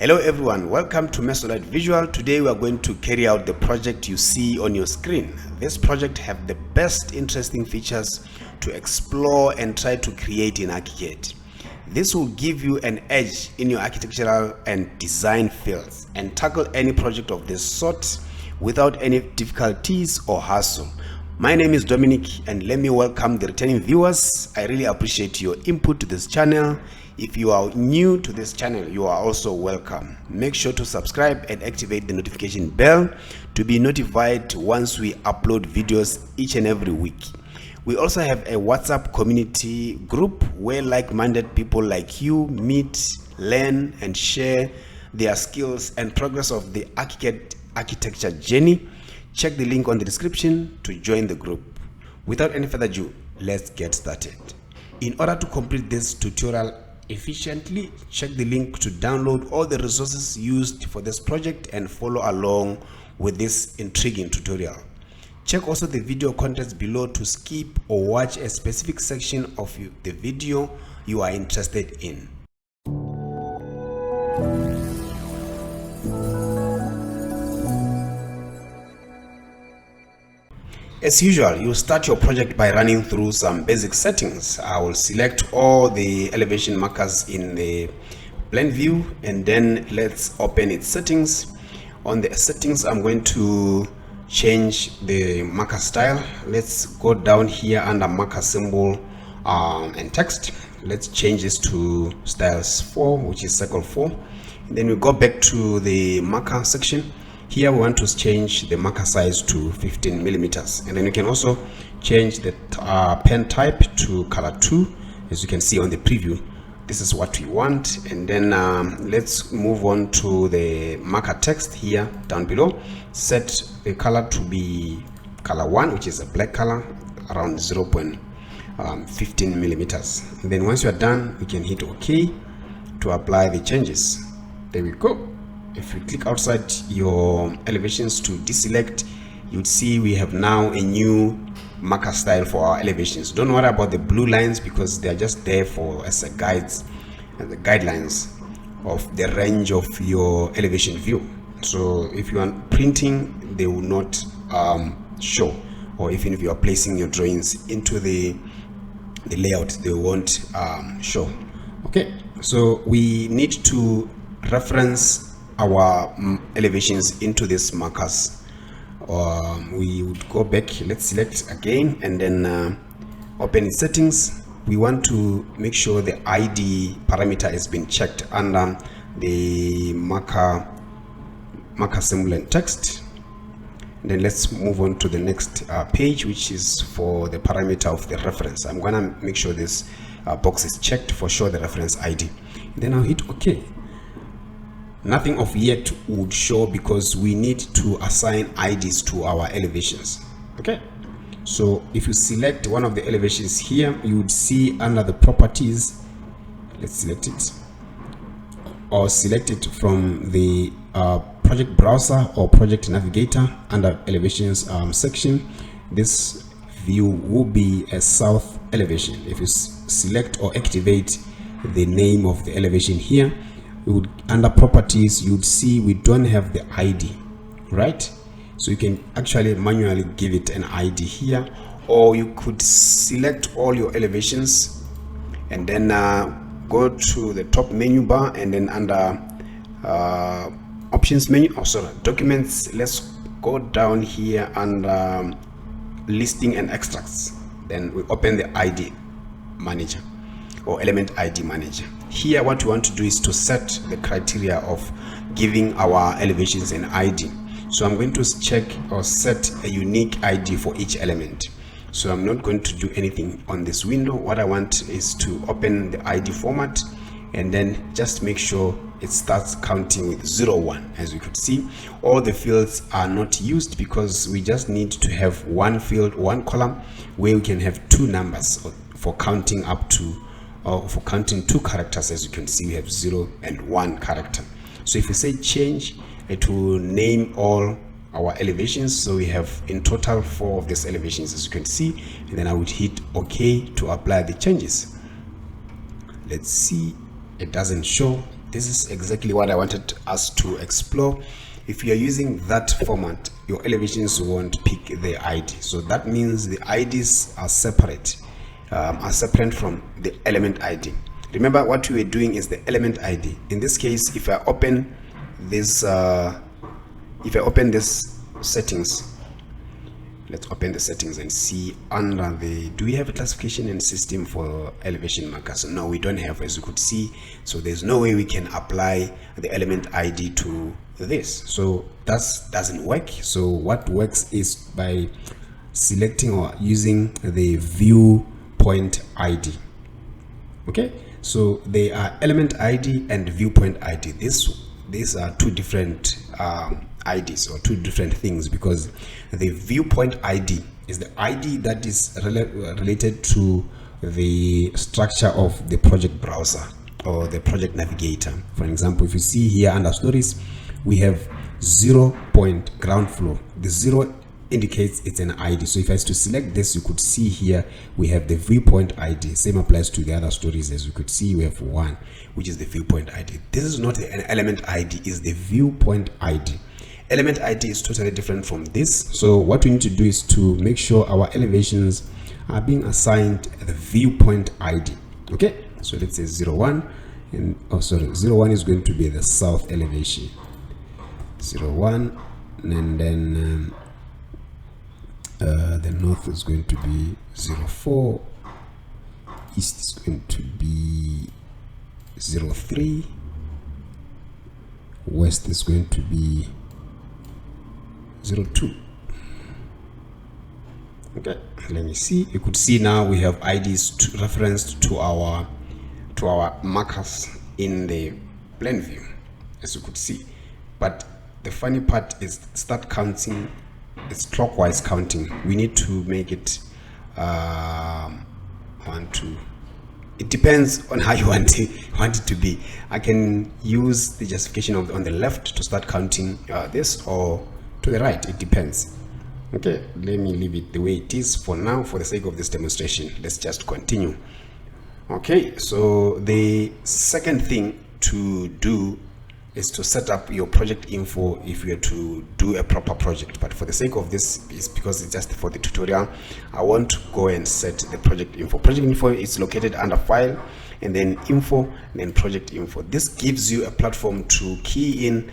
Hello everyone, welcome to Mesolight Visual. Today we are going to carry out the project you see on your screen. This project have the best interesting features to explore and try to create in ArchiCAD. This will give you an edge in your architectural and design fields and tackle any project of this sort without any difficulties or hassle. My name is Dominic and let me welcome the returning viewers. I really appreciate your input to this channel. If you are new to this channel, you are also welcome. Make sure to subscribe and activate the notification bell to be notified once we upload videos each and every week. We also have a WhatsApp community group where like-minded people like you meet, learn, and share their skills and progress of the ArchiCAD architecture journey. Check the link on the description to join the group. Without any further ado, let's get started. In order to complete this tutorial efficiently, check the link to download all the resources used for this project and follow along with this intriguing tutorial. Check also the video contents below to skip or watch a specific section of the video you are interested in. As usual, you start your project by running through some basic settings. I will select all the elevation markers in the plan view and then let's open its settings. On the settings, I'm going to change the marker style. Let's go down here under marker symbol and text. Let's change this to styles 4, which is circle 4. And then we go back to the marker section. Here we want to change the marker size to 15 millimeters, and then you can also change the pen type to color 2. As you can see on the preview, this is what we want. And then let's move on to the marker text here down below. Set the color to be color 1, which is a black color, around 0.15 millimeters. And then once you are done, we can hit OK to apply the changes. There we go. If you click outside your elevations to deselect, you'd see we have now a new marker style for our elevations. Don't worry about the blue lines because they are just there for as a guides and the guidelines of the range of your elevation view. So if you are printing, they will not show, or even if you are placing your drawings into the layout, they won't show. Okay, so we need to reference our elevations into these markers. We would go back, let's select again and then open in settings. We want to make sure the ID parameter has been checked under the marker symbol and text. And then let's move on to the next page, which is for the parameter of the reference. I'm gonna make sure this box is checked for sure, the reference ID. And then I'll hit OK. Nothing of yet would show because we need to assign IDs to our elevations. Okay, so if you select one of the elevations here, you would see under the properties, let's select it, or select it from the project browser or project navigator under elevations section. This view will be a south elevation. If you select or activate the name of the elevation here, under properties, you would see we don't have the ID, right? So you can actually manually give it an ID here, or you could select all your elevations and then go to the top menu bar and then under options menu, documents, let's go down here under listing and extracts. Then we open the ID manager or element ID manager. Here what we want to do is to set the criteria of giving our elevations an ID. So I'm going to check or set a unique ID for each element. So I'm not going to do anything on this window. What I want is to open the ID format and then just make sure it starts counting with 01. As you could see, all the fields are not used because we just need to have one field, one column where we can have two numbers for counting up to, or for counting two characters. As you can see, we have 0 and 1 character. So if we say change, it will name all our elevations. So we have in total 4 of these elevations, as you can see, and then I would hit OK to apply the changes. Let's see, it doesn't show. This is exactly what I wanted us to explore. If you are using that format, your elevations won't pick the ID. So that means the IDs are separate from the element ID. Remember, what we were doing is the element ID. In this case, if I open this settings, let's open the settings and see under the, do we have a classification and system for elevation markers? No, we don't have, as you could see. So there's no way we can apply the element ID to this. So that doesn't work. So what works is by selecting or using the viewpoint ID. Okay, so they are element ID and viewpoint ID. These are two different IDs, or two different things, because the viewpoint ID is the ID that is related to the structure of the project browser or the project navigator. For example, if you see here under stories, we have 0 point ground floor. The 0 indicates it's an ID. So if I was to select this, you could see here we have the viewpoint ID. Same applies to the other stories. As you could see, we have 1, which is the viewpoint ID. This is not an element ID, is the viewpoint ID. Element ID is totally different from this. So what we need to do is to make sure our elevations are being assigned the viewpoint ID. Okay, so let's say 01, and 01 is going to be the south elevation. 01, and then the north is going to be 04, east is going to be 03, west is going to be 02. Okay, let me see. You could see now we have IDs referenced to our markers in the plan view, as you could see. But the funny part is start counting. It's clockwise counting. We need to make it 1, 2. It depends on how you want it to be. I can use the justification on the left to start counting this, or to the right. It depends. Okay, let me leave it the way it is for now, for the sake of this demonstration. Let's just continue. Okay, so the second thing to do is to set up your project info if you are to do a proper project. But for the sake of this, is because it's just for the tutorial, I want to go and set the project info. Project info is located under file, and then info, and then project info. This gives you a platform to key in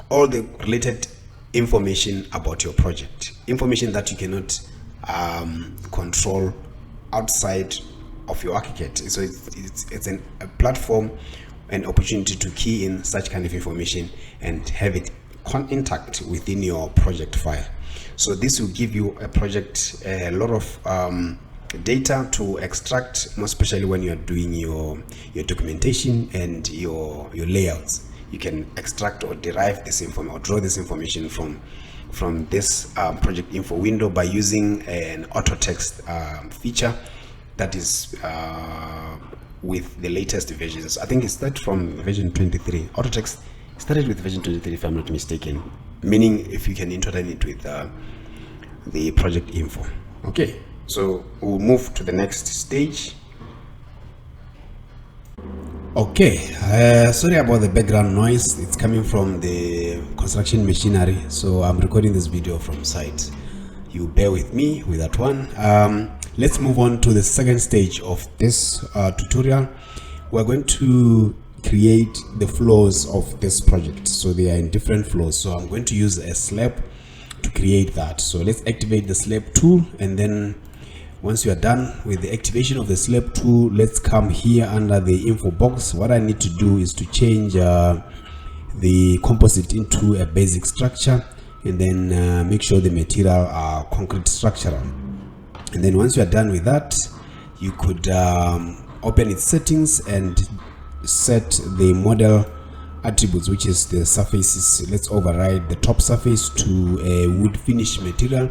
all the related information about your project, information that you cannot control outside of your ArchiCAD. So it's a platform, an opportunity to key in such kind of information and have it intact within your project file. So this will give you a project a lot of data to extract, more especially when you are doing your documentation and your layouts. You can extract or derive this information or draw this information from this project info window by using an auto text feature that is with the latest versions. I think it started from version 23. Auto text started with version 23, if I'm not mistaken, meaning if you can intertwine it with the project info. Okay, so we'll move to the next stage. Okay, sorry about the background noise. It's coming from the construction machinery, so I'm recording this video from site. You bear with me with that one. Let's move on to the second stage of this tutorial. We're going to create the floors of this project. So they are in different floors. So I'm going to use a slab to create that. So let's activate the slab tool, and then once you are done with the activation of the slab tool, let's come here under the info box. What I need to do is to change the composite into a basic structure, and then make sure the material are concrete structural. And then once you are done with that, you could open its settings and set the model attributes, which is the surfaces. Let's override the top surface to a wood finish material.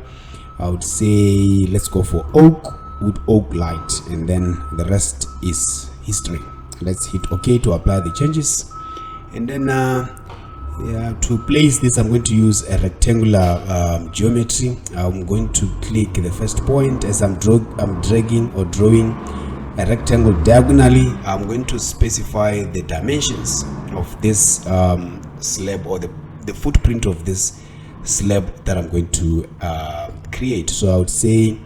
I would say let's go for oak, wood oak light, and then the rest is history. Let's hit OK to apply the changes. And then to place this, I'm going to use a rectangular geometry. I'm going to click the first point as I'm dragging or drawing a rectangle diagonally. I'm going to specify the dimensions of this slab, or the footprint of this slab that I'm going to create. So I would say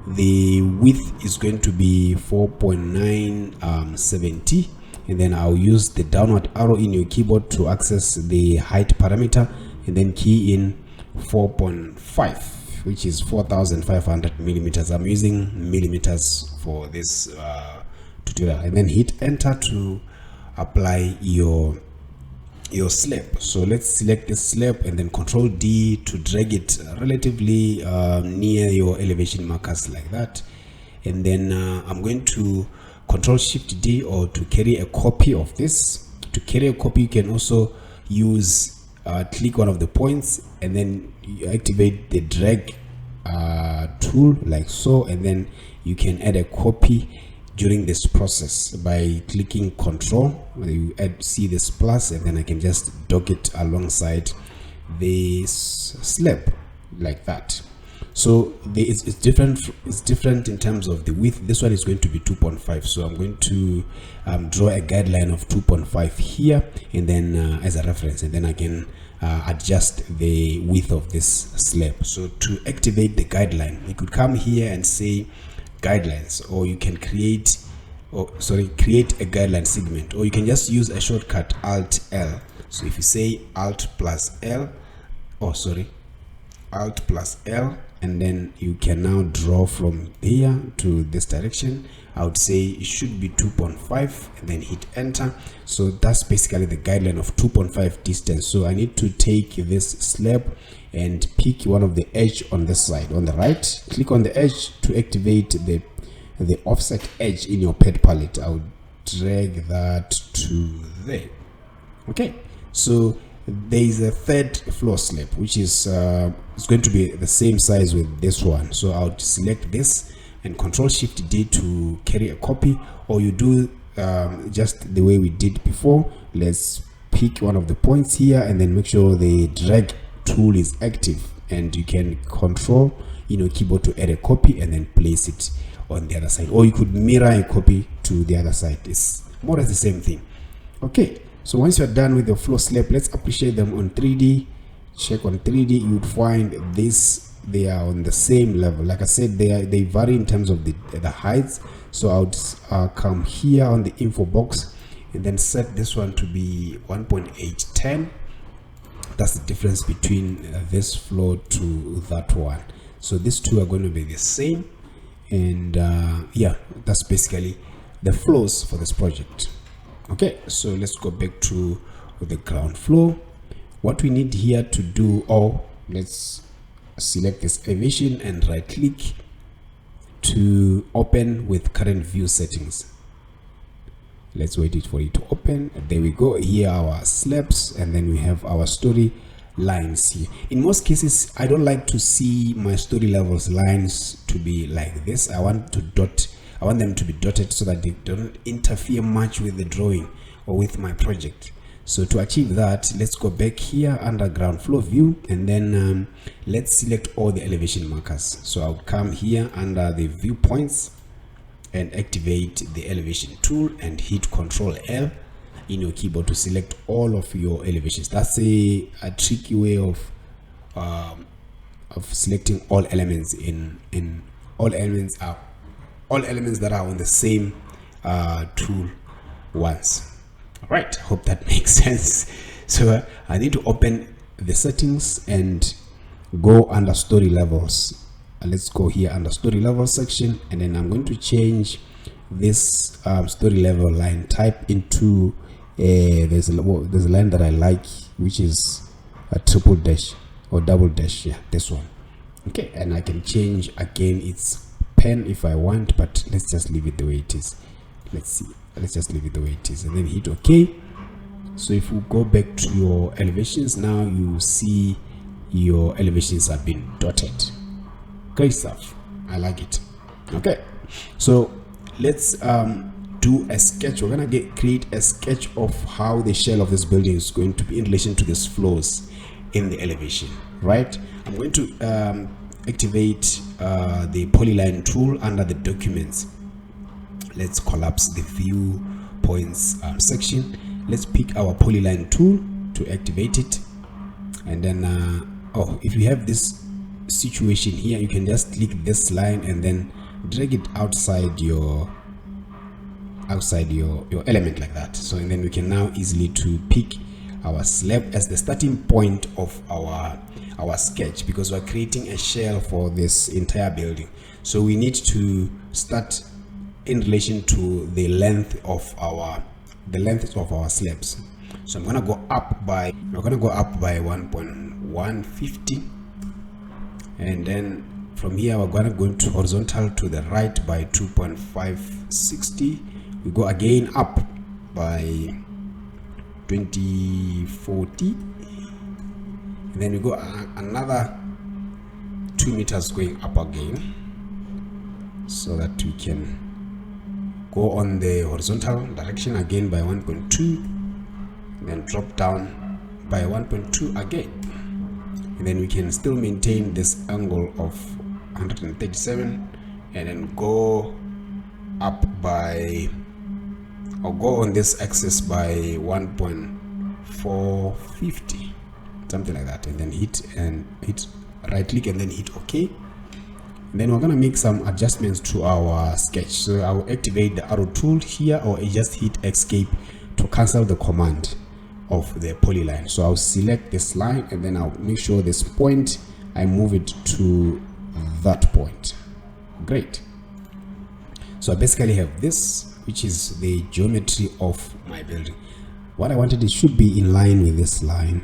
the width is going to be 4.970, and then I'll use the downward arrow in your keyboard to access the height parameter, and then key in 4.5, which is 4,500 millimeters. I'm using millimeters for this tutorial, and then hit enter to apply your slab. So let's select this slab and then Control D to drag it relatively near your elevation markers like that. And then I'm going to Control Shift D, or to carry a copy of this. To carry a copy, you can also use click one of the points, and then you activate the drag tool like so, and then you can add a copy during this process by clicking Control. You see this plus, and then I can just dock it alongside this slab like that. So it's different in terms of the width. This one is going to be 2.5, so I'm going to draw a guideline of 2.5 here, and then as a reference, and then I can adjust the width of this slab. So to activate the guideline, you could come here and say guidelines, or you can create a guideline segment, or you can just use a shortcut Alt L. So if you say Alt plus L, and then you can now draw from here to this direction. I would say it should be 2.5, and then hit enter. So that's basically the guideline of 2.5 distance. So I need to take this slab and pick one of the edge on this side, on the right. Click on the edge to activate the offset edge in your pad palette. I would drag that to there. Okay, so there is a third floor slab, which is it's going to be the same size with this one. So I would select this and Control Shift D to carry a copy, or you do just the way we did before. Let's pick one of the points here, and then make sure the drag tool is active, and you can Control keyboard to add a copy and then place it on the other side, or you could mirror a copy to the other side. It's more or less the same thing. Okay, so once you're done with the floor slab, let's appreciate them on 3D. Check on 3D, you would find this, they are on the same level. Like I said, they vary in terms of the heights. So I would come here on the info box and then set this one to be 1.810. That's the difference between this floor to that one. So these two are going to be the same, and yeah, that's basically the floors for this project. Okay, so let's go back to the ground floor. What we need here to do, let's select this elevation and right click to open with current view settings. Let's wait for it to open. There we go. Here are our slabs, and then we have our story lines here. In most cases, I don't like to see my story levels lines to be like this. I want them to be dotted so that they don't interfere much with the drawing or with my project. So to achieve that, let's go back here under ground floor view, and then let's select all the elevation markers. So I'll come here under the viewpoints and activate the elevation tool and hit Control L in your keyboard to select all of your elevations. That's a tricky way of selecting all elements all elements that are on the same tool once. All right, hope that makes sense. So I need to open the settings and go under story levels. Let's go here under story level section, and then I'm going to change this story level line type into there's a line that I like, which is a triple dash or double dash. Yeah, this one. Okay, and I can change again its pen if I want, but let's just leave it the way it is. Let's just leave it the way it is, and then hit OK. So if we go back to your elevations, now you see your elevations have been dotted. Great stuff. I like it. Okay, so let's do a sketch. We're gonna create a sketch of how the shell of this building is going to be in relation to these floors in the elevation, right? I'm going to activate the polyline tool under the documents, let's collapse the viewpoints section. Let's pick our polyline tool to activate it, and then if you have this situation here, you can just click this line and then drag it outside your element like that. So, and then we can now easily to pick our slab as the starting point of our sketch, because we're creating a shell for this entire building. So we need to start in relation to the length of our slabs. So we're gonna go up by 1.150, and then from here we're gonna go to horizontal to the right by 2.560. We go again up by 2040, and then we go another 2 meters going up again, so that we can go on the horizontal direction again by 1.2, then drop down by 1.2 again, and then we can still maintain this angle of 137, and then go up by, or go on this axis by 1.450, something like that, and then hit right click and then hit OK. And then we're gonna make some adjustments to our sketch. So I will activate the arrow tool here, or I just hit escape to cancel the command of the polyline. So I'll select this line, and then I'll make sure this point, I move it to that point. Great. So I basically have this, which is the geometry of my building. What I wanted, it should be in line with this line.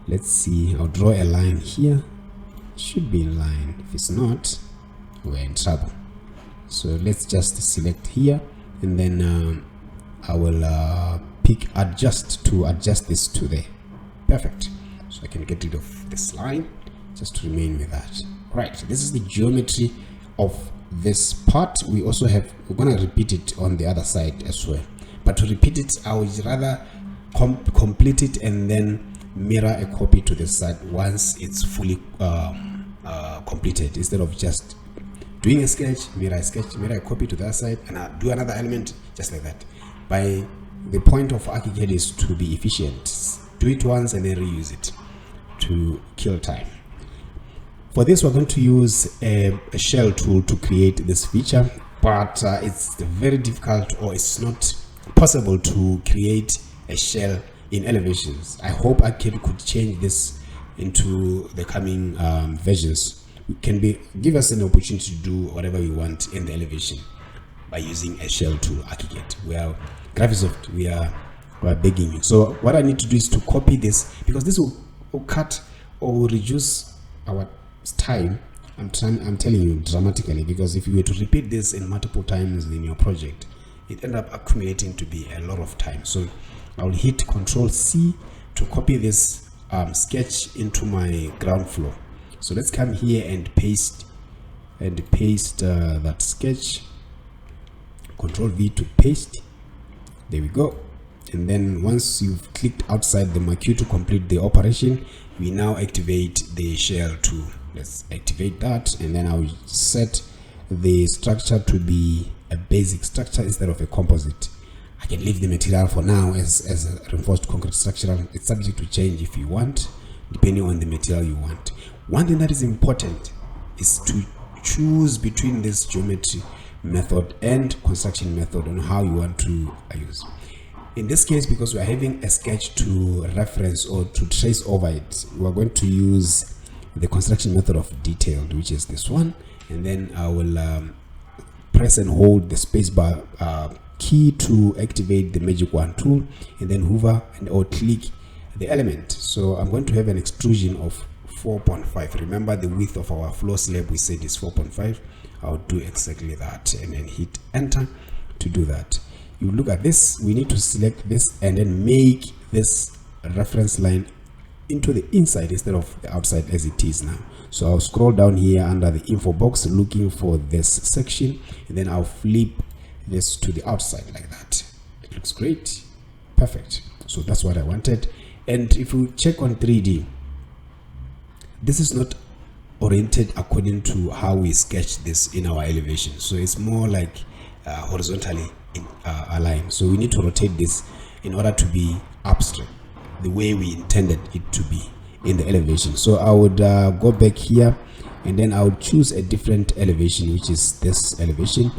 Let's see, I'll draw a line here. It should be in line. If it's not, we're in trouble. So let's just select here, and then I will pick adjust to adjust this to there. Perfect. So I can get rid of this line just to remain with that. Right, this is the geometry of this part. We also have, we're going to repeat it on the other side as well, but to repeat it, I would rather complete it and then mirror a copy to the side once it's fully completed, instead of just doing a sketch, mirror a copy to the other side, and I'll do another element just like that. By the point of ArchiCAD is to be efficient. Do it once and then reuse it to kill time. For this, we're going to use a shell tool to create this feature, but it's very difficult, or it's not possible to create a shell in elevations. I hope ArchiCAD could change this into the coming versions. It can give us an opportunity to do whatever we want in the elevation by using a shell tool. ArchiCAD, Graphisoft, we are begging you. So what I need to do is to copy this, because this will cut or will reduce our time. I'm telling you, dramatically, because if you were to repeat this in multiple times in your project, it end up accumulating to be a lot of time. So I'll hit Control C to copy this sketch into my ground floor. So let's come here and paste that sketch. Control V to paste. There we go. And then once you've clicked outside the marquee to complete the operation, we now activate the shell tool. Let's activate that, and then I'll set the structure to be a basic structure instead of a composite. I can leave the material for now as a reinforced concrete structural. It's subject to change if you want, depending on the material you want. One thing that is important is to choose between this geometry method and construction method on how you want to use. In this case, because we are having a sketch to reference or to trace over it, we are going to use the construction method of detailed, which is this one, and then I will press and hold the spacebar key to activate the magic wand tool, and then hover or click the element. So I'm going to have an extrusion of 4.5. Remember, the width of our floor slab we said is 4.5. I'll do exactly that, and then hit enter to do that. You look at this, we need to select this and then make this reference line into the inside instead of the outside as it is now. So I'll scroll down here under the info box looking for this section, and then I'll flip this to the outside like that. It looks great. Perfect. So that's what I wanted. And if we check on 3D, this is not oriented according to how we sketch this in our elevation. So it's more like horizontally aligned. So we need to rotate this in order to be upstream, the way we intended it to be in the elevation. So I would go back here, and then I would choose a different elevation, which is this elevation.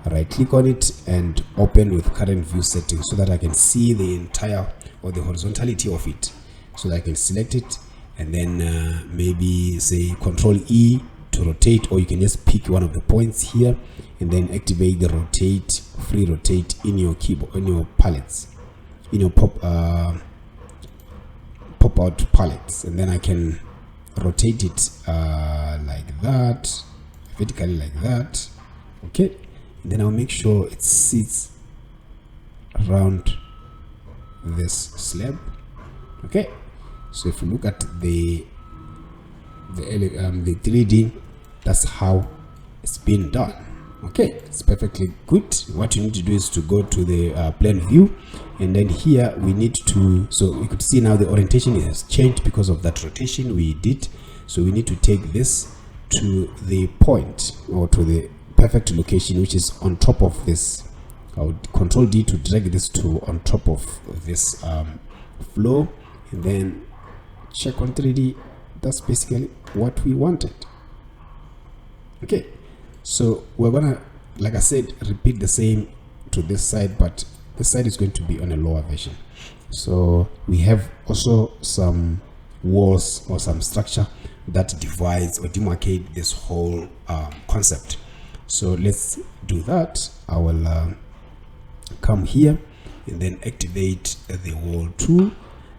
Right click on it and open with current view settings, so that I can see the entire or the horizontality of it. So that I can select it, and then maybe say Control E to rotate, or you can just pick one of the points here and then activate the rotate, free rotate in your keyboard, in your palettes, in your pop out palettes, and then I can rotate it like that, vertically like that. Okay, and then I'll make sure it sits around this slab. Okay, so if you look at the 3D, that's how it's been done. Okay, it's perfectly good. What you need to do is to go to the plane view, and then here we need to, so you could see now the orientation has changed because of that rotation we did. So we need to take this to the point, or to the perfect location, which is on top of this. I would Control D to drag this to on top of this flow, and then check on 3D. That's basically what we wanted. Okay, so we're gonna, like I said, repeat the same to this side, but this side is going to be on a lower version. So we have also some walls or some structure that divides or demarcate this whole concept. So let's do that. I will come here and then activate the wall tool,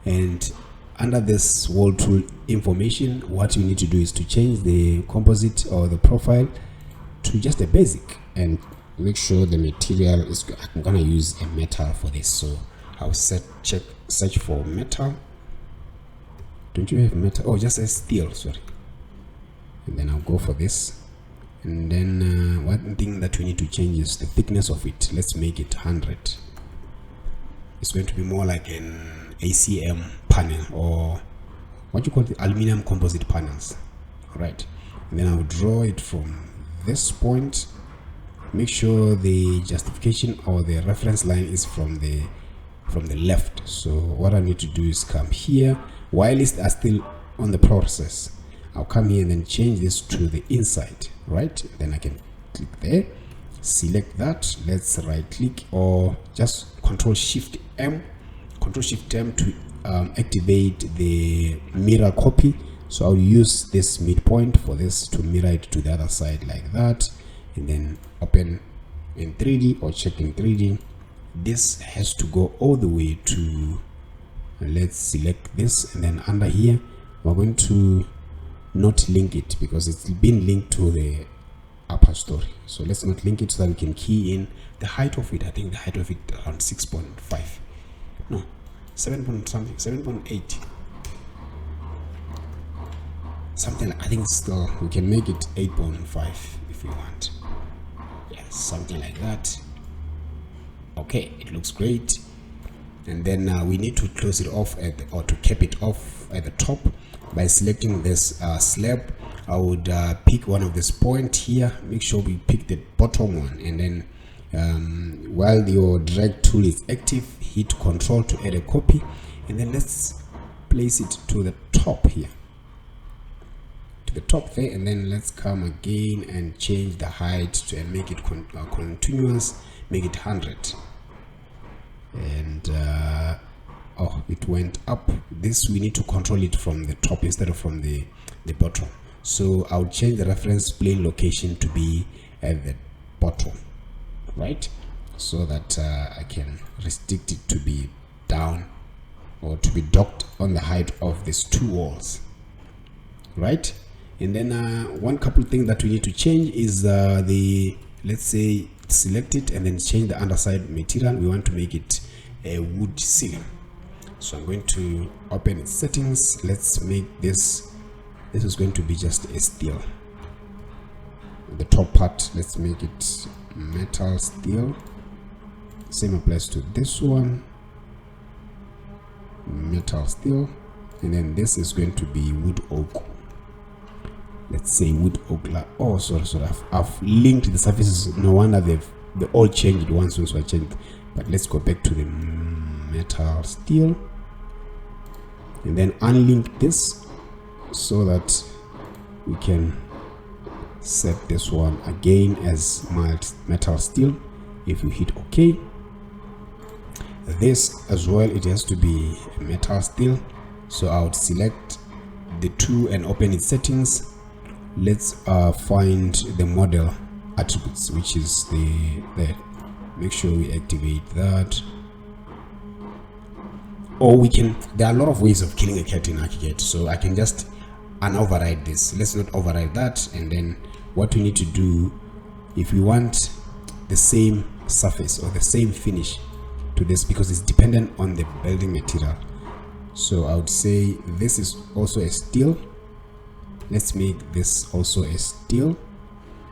and under this wall tool information, what you need to do is to change the composite or the profile to just a basic, and make sure the material is, I'm gonna use a metal for this. So I'll search for metal. Don't you have metal? Oh, just a steel, sorry. And then I'll go for this, and then one thing that we need to change is the thickness of it. Let's make it 100. It's going to be more like an ACM panel, or what you call the aluminum composite panels. All right, and then I'll draw it from this point. Make sure the justification or the reference line is from the left. So what I need to do is come here while it's still on the process. I'll come here and then change this to the inside, right? Then I can click there, select that. Let's right click, or just Control Shift M to activate the mirror copy. So I'll use this midpoint for this to mirror it to the other side like that, and then open in 3D or check in 3D. This has to go all the way to, let's select this, and then under here we're going to not link it because it's been linked to the upper story. So let's not link it, so that we can key in the height of it. I think the height of it around 6.5, no, 7.8 something. I think still we can make it 8.5 if we want. Yeah, something like that. Okay, it looks great. And then we need to close it off or to cap it off at the top by selecting this slab. I would pick one of this point here. Make sure we pick the bottom one, and then while your drag tool is active, hit Control to add a copy, and then let's place it to the top here, to the top there, and then let's come again and change the height to and make it continuous, make it 100. And oh, it went up. This we need to control it from the top instead of from the bottom. So I'll change the reference plane location to be at the bottom, right? So that I can restrict it to be down or to be docked on the height of these two walls, right? And then one couple things that we need to change is let's say select it and then change the underside material. We want to make it a wood ceiling. So I'm going to open its settings. Let's make this is going to be just a steel. The top part, let's make it metal steel. Same applies to this one, metal steel, and then this is going to be wood oak. Let's say wood oak. Oh, sorry, I've linked the surfaces. No wonder they've they all changed once I changed. But let's go back to the metal steel and then unlink this so that we can set this one again as metal steel. If you hit OK, this as well, it has to be metal steel, so I would select the two and open its settings. Let's find the model attributes, which is there. Make sure we activate that. Or we can, there are a lot of ways of killing a cat in ArchiCAD, so I can just unoverride this. Let's not override that. And then what we need to do, if we want the same surface or the same finish to this, because it's dependent on the building material, so I would say this is also a steel. Let's make this also a steel.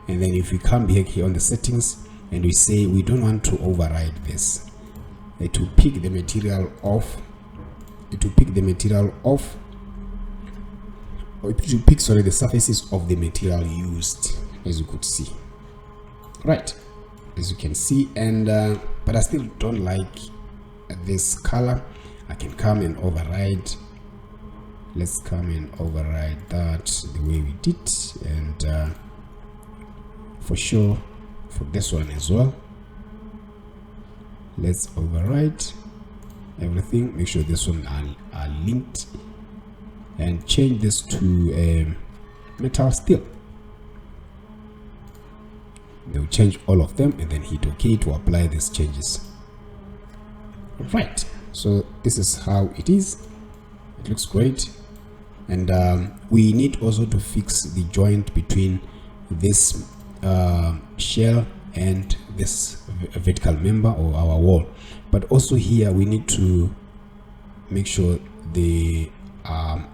And then if we come back here on the settings and we say we don't want to override this, it will pick the material off. It will pick the material off, or it will pick, sorry, the surfaces of the material used, as you could see, right, as you can see. And but I still don't like this color. I can come and override. Let's come and override that the way we did, and for sure for this one as well, let's override everything. Make sure this one are linked, and change this to metal steel. They'll change all of them, and then hit OK to apply these changes. Right, so this is how it is. It looks great. And we need also to fix the joint between this shell and this vertical member or our wall. But also here we need to make sure they are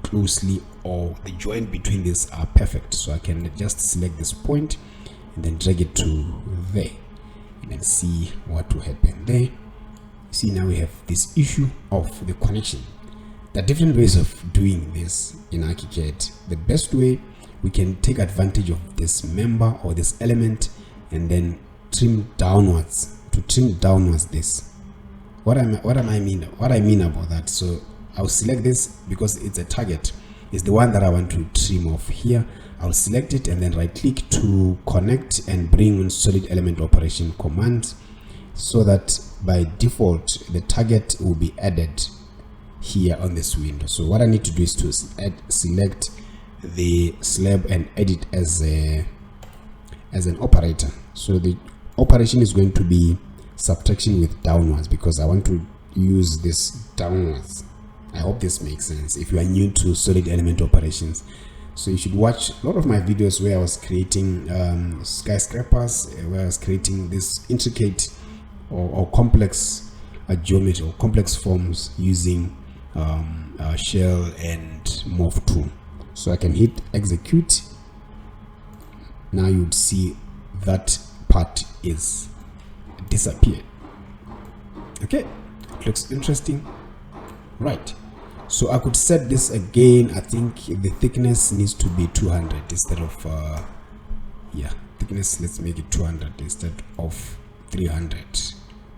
closely, or the joint between these are perfect. So I can just select this point and then drag it to there, and then see what will happen there. See, now we have this issue of the connection. There are different ways of doing this in ArchiCAD. The best way, we can take advantage of this member or this element and then trim downwards, to trim downwards this. What I mean about that, so I'll select this because it's a target, it's the one that I want to trim off here. I'll select it and then right click to connect and bring in solid element operation command, so that by default the target will be added here on this window. So what I need to do is to select the slab and edit as an operator. So the operation is going to be subtraction with downwards, because I want to use this downwards. I hope this makes sense if you are new to solid element operations. So you should watch a lot of my videos where I was creating skyscrapers, where I was creating this intricate or complex geometry or complex forms using shell and morph tool. So I can hit execute. Now you would see that part is disappeared. Okay, it looks interesting, right? So I could set this again. I think the thickness needs to be 200 instead of thickness, let's make it 200 instead of 300,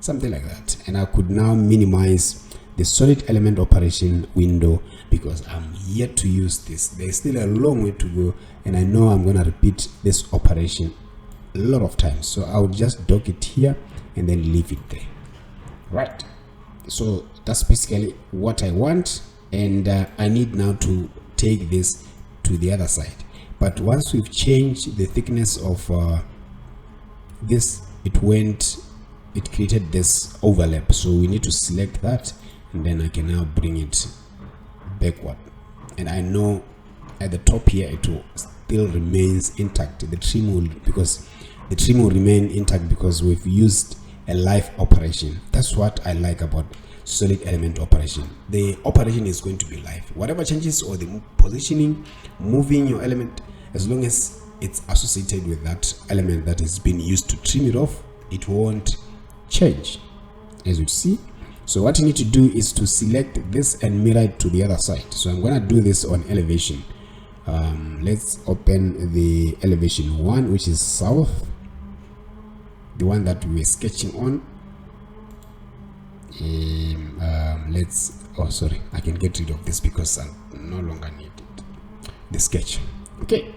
something like that. And I could now minimize the solid element operation window, because I'm yet to use this. There's still a long way to go, and I know I'm going to repeat this operation a lot of times. So I would just dock it here and then leave it there, right? So that's basically what I want, and I need now to take this to the other side. But once we've changed the thickness of this, it created this overlap, so we need to select that, and then I can now bring it backward. And I know at the top here it will still remains intact. The trim will remain intact because we've used a live operation. That's what I like about solid element operation. The operation is going to be live. Whatever changes or the positioning, moving your element, as long as it's associated with that element that has been used to trim it off, it won't change, as you see. So what you need to do is to select this and mirror it to the other side. So I'm going to do this on elevation. Let's open the elevation 1, which is south. the one that we were sketching on. Oh sorry, I can get rid of this because I no longer need it, the sketch. Okay,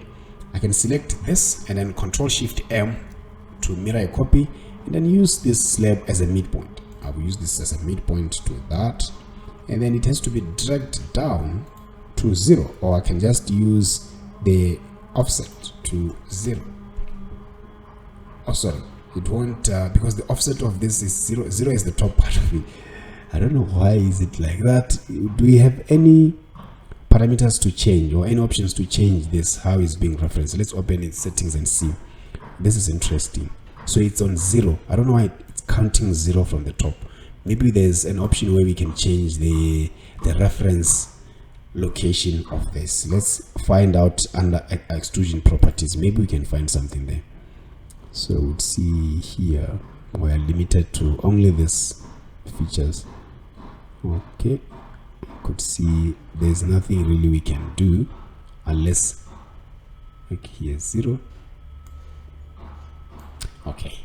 I can select this and then Control Shift M to mirror a copy, and then use this slab as a midpoint. I will use this as a midpoint to that, and then it has to be dragged down to 0, or I can just use the offset to 0. Oh sorry, it won't because the offset of this is 0. 0 is the top part of it. I don't know why is it like that. Do we have any parameters to change or any options to change this, how it's being referenced? Let's open its settings and see. This is interesting. So it's on 0. I don't know why it's counting 0 from the top. Maybe there's an option where we can change the reference location of this. Let's find out under extrusion properties. Maybe we can find something there. So we'll see here, we are limited to only this features. Okay, could see there's nothing really we can do unless like here 0. Okay,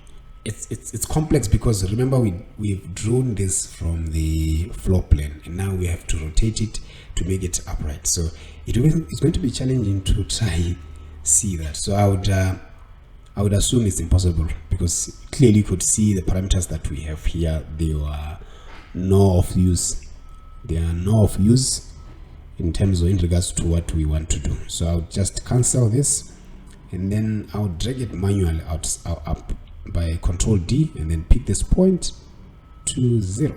it's complex because remember we've drawn this from the floor plan and now we have to rotate it to make it upright. So it's going to be challenging to try see that. So I would assume it's impossible because clearly you could see the parameters that we have here. They are no of use. They are no of use in regards to what we want to do. So I'll just cancel this and then I'll drag it manually up by Control D and then pick this point to 0.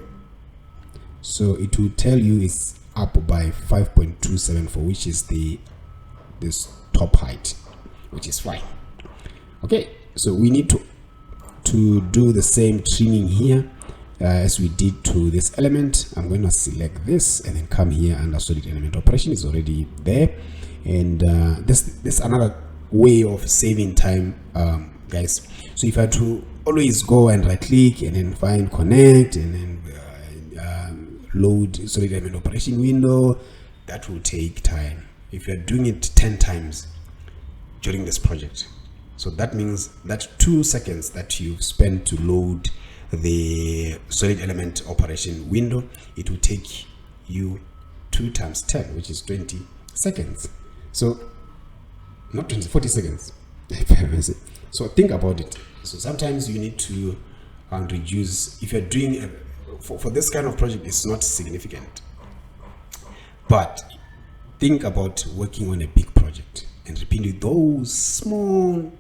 So it will tell you it's up by 5.274, which is this top height, which is fine. Okay, so we need to do the same trimming here as we did to this element. I'm going to select this and then come here under solid element operation. Is already there, and this another way of saving time, guys. So if I had to always go and right click and then find connect and then load solid element operation window, that will take time if you're doing it 10 times during this project. So that means that 2 seconds that you've spent to load the solid element operation window, it will take you 2 times 10, which is 20 seconds. So not 20, 40 seconds. So think about it. So sometimes you need to reduce. If you're doing for this kind of project, it's not significant, but think about working on a big project and repeating those small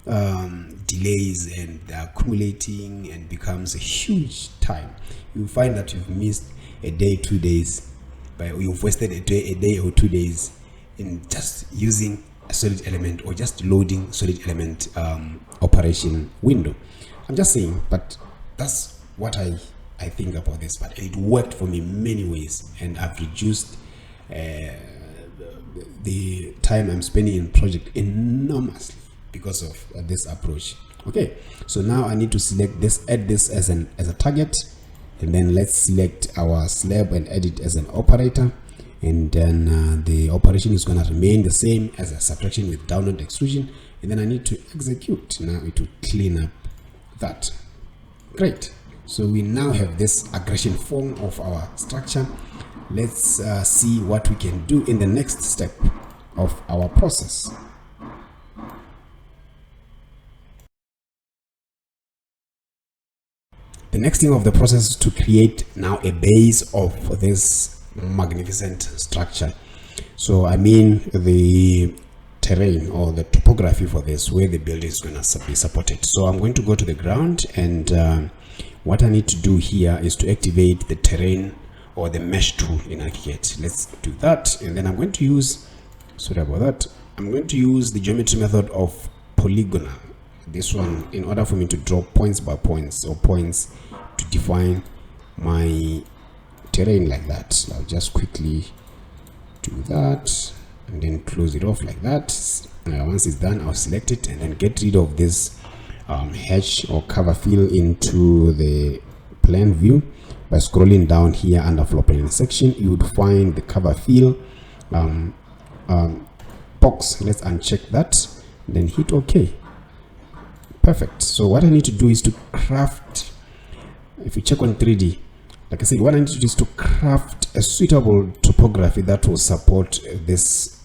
delays, and they're accumulating and becomes a huge time. You find that you've missed a day, 2 days, but you've wasted a day or 2 days in just using a solid element or just loading solid element operation window. I'm just saying, but that's what I think about this. But it worked for me many ways, and I've reduced the time I'm spending in project enormously because of this approach. Okay, so now I need to select this, add this as a target, and then let's select our slab and add it as an operator, and then the operation is going to remain the same as a subtraction with downward extrusion, and then I need to execute. Now it will clean up that. Great. So we now have this aggression form of our structure. Let's see what we can do in the next step of our process. The next thing of the process is to create now a base of this magnificent structure. So I mean the terrain or the topography for this, where the building is going to be supported. So I'm going to go to the ground, and what I need to do here is to activate the terrain or the mesh tool in ArchiCAD. Let's do that, and then I'm going to use, sorry about that, I'm going to use the geometry method of polygonal, this one, in order for me to draw points by points, or points to define my terrain like that. I'll just quickly do that and then close it off like that. Once it's done, I'll select it and then get rid of this hatch or cover fill into the plan view. By scrolling down here under floor plan section, you would find the cover fill box. Let's uncheck that, then hit OK. Perfect. So what I need to do is to craft, if you check on 3D, like I said, what I need to do is to craft a suitable topography that will support this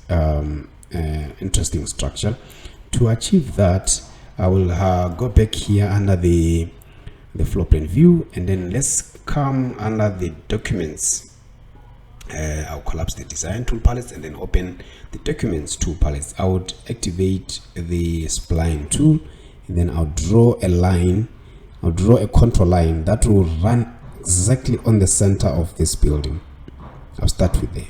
interesting structure. To achieve that, I will go back here under the floor plan view, and then let's come under the documents. I'll collapse the design tool palettes and then open the documents tool palettes. I would activate the spline tool, and then I'll draw a line. I'll draw a contour line that will run exactly on the center of this building. I'll start with there.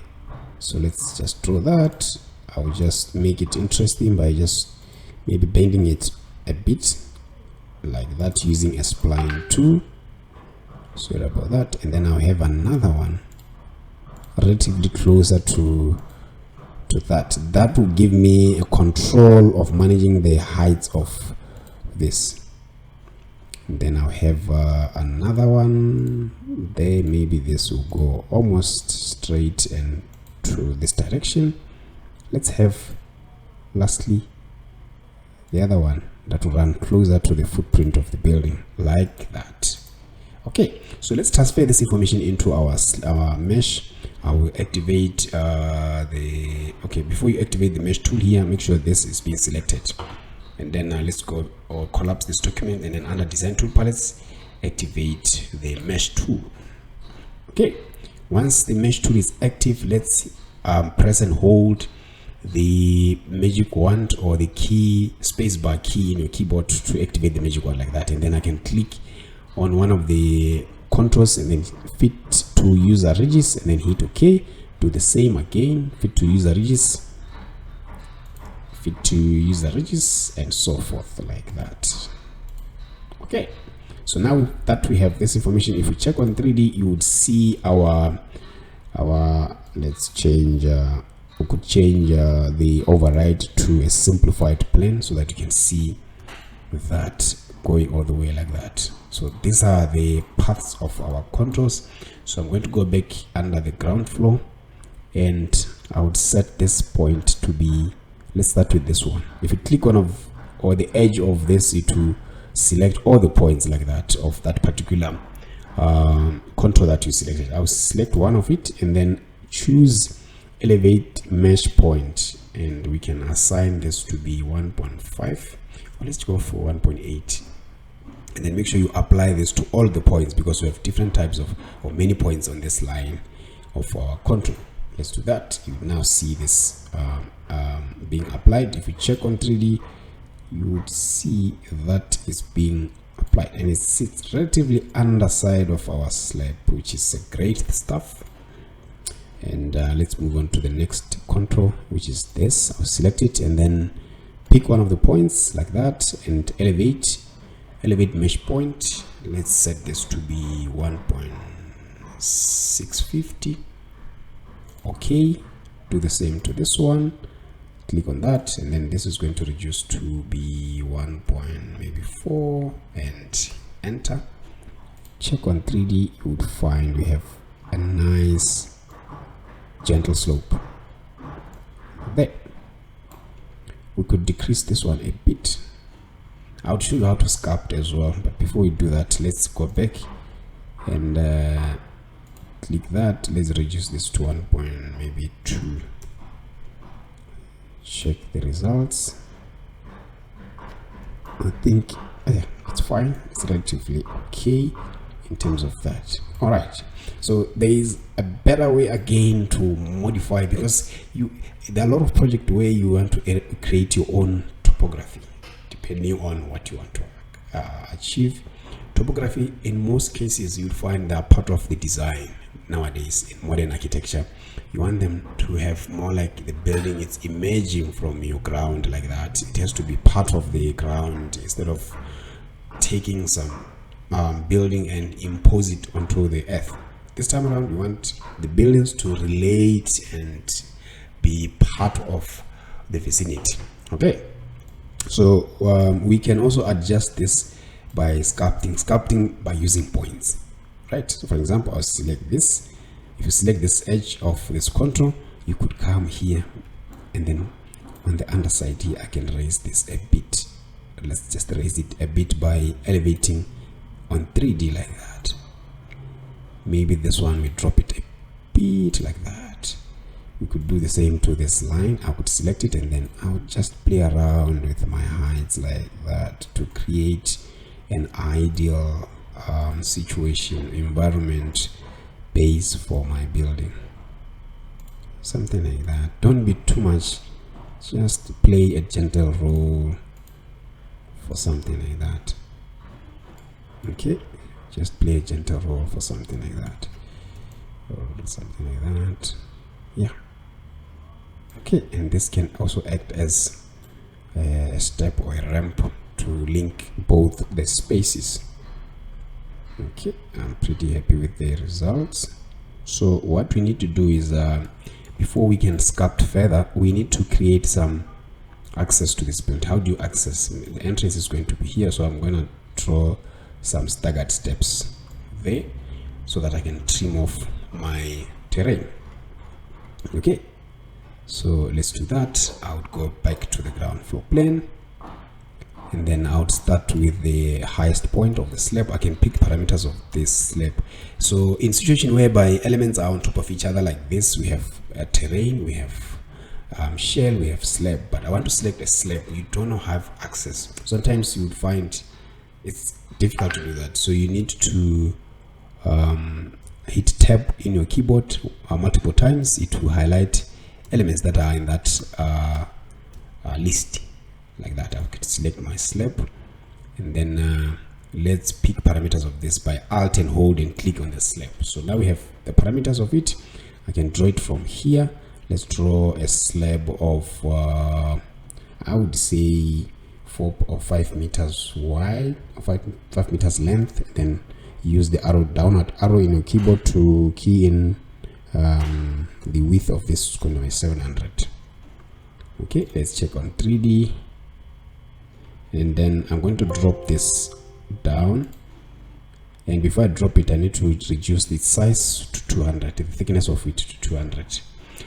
So let's just draw that. I'll just make it interesting by just maybe bending it a bit like that using a spline tool. Sorry about that. And then I'll have another one relatively closer to that will give me a control of managing the heights of this. And then I'll have another one there. Maybe this will go almost straight and to this direction. Let's have lastly the other one that will run closer to the footprint of the building like that. Okay, so let's transfer this information into our mesh. I will activate before you activate the mesh tool here, make sure this is being selected, and then let's go or collapse this document, and then under design tool palettes activate the mesh tool. Okay, once the mesh tool is active, let's press and hold the magic wand or the key spacebar key in your keyboard to activate the magic wand like that, and then I can click on one of the contours and then fit to user regis and then hit OK. Do the same again, fit to user regis, fit to user regis, and so forth like that. Okay, so now that we have this information, if we check on 3D, you would see our let's change we could change the override to a simplified plane so that you can see that going all the way like that. So these are the paths of our contours. So I'm going to go back under the ground floor, and I would set this point to be, let's start with this one. If you click on the edge of this, it will select all the points like that of that particular contour that you selected. I'll select one of it and then choose elevate mesh point, and we can assign this to be 1.5, or let's go for 1.8, and then make sure you apply this to all the points because we have different types of or many points on this line of our contour. Let's do that. You now see this being applied. If you check on 3D, you would see that is being applied, and it sits relatively underside of our slab, which is a great stuff. And let's move on to the next contour, which is this. I'll select it and then pick one of the points like that and elevate mesh point. Let's set this to be 1.650. okay, do the same to this one, click on that, and then this is going to reduce to be 1.4 and enter. Check on 3D, you would find we have a nice gentle slope there. We could decrease this one a bit. I'll show you how to sculpt as well, but before we do that, let's go back and click that. Let's reduce this to 1.2. Check the results. I think it's fine. It's relatively okay in terms of that. All right, so there is a better way again to modify, because there are a lot of projects where you want to create your own topography depending on what you want to achieve. Topography, in most cases, you'll find that part of the design nowadays in modern architecture. You want them to have more like the building, it's emerging from your ground like that. It has to be part of the ground instead of taking some building and impose it onto the earth. This time around, we want the buildings to relate and be part of the vicinity. Okay, so we can also adjust this by sculpting by using points, right? So for example, I'll select this. If you select this edge of this contour, you could come here, and then on the underside here I can raise this a bit let's just raise it a bit by elevating on 3D like that. Maybe this one we drop it a bit like that. We could do the same to this line. I would select it and then I would just play around with my heights like that to create an ideal situation, environment base for my building. Something like that. Don't be too much, just play a gentle roll for something like that. Okay, just play a gentle roll for something like that, or something like that. Yeah. Okay, and this can also act as a step or a ramp to link both the spaces. Okay, I'm pretty happy with the results. So what we need to do is before we can sculpt further, we need to create some access to this build. How do you access? The entrance is going to be here, so I'm going to draw some staggered steps there so that I can trim off my terrain. Okay, so let's do that. I would go back to the ground floor plane, and then I would start with the highest point of the slab. I can pick parameters of this slab. So in situation whereby elements are on top of each other like this, we have terrain, we have shell, we have slab, but I want to select a slab. You don't have access. Sometimes you would find it's difficult to do that, so you need to hit tab in your keyboard multiple times. It will highlight elements that are in that list like that. I could select my slab, and then let's pick parameters of this by Alt and hold and click on the slab. So now we have the parameters of it. I can draw it from here. Let's draw a slab of I would say 4 or 5 meters wide, 5 meters length. Then use the downward arrow in your keyboard to key in the width of this is going to be 700. Okay, let's check on 3D, and then I'm going to drop this down, and before I drop it I need to reduce its size to 200, the thickness of it to 200,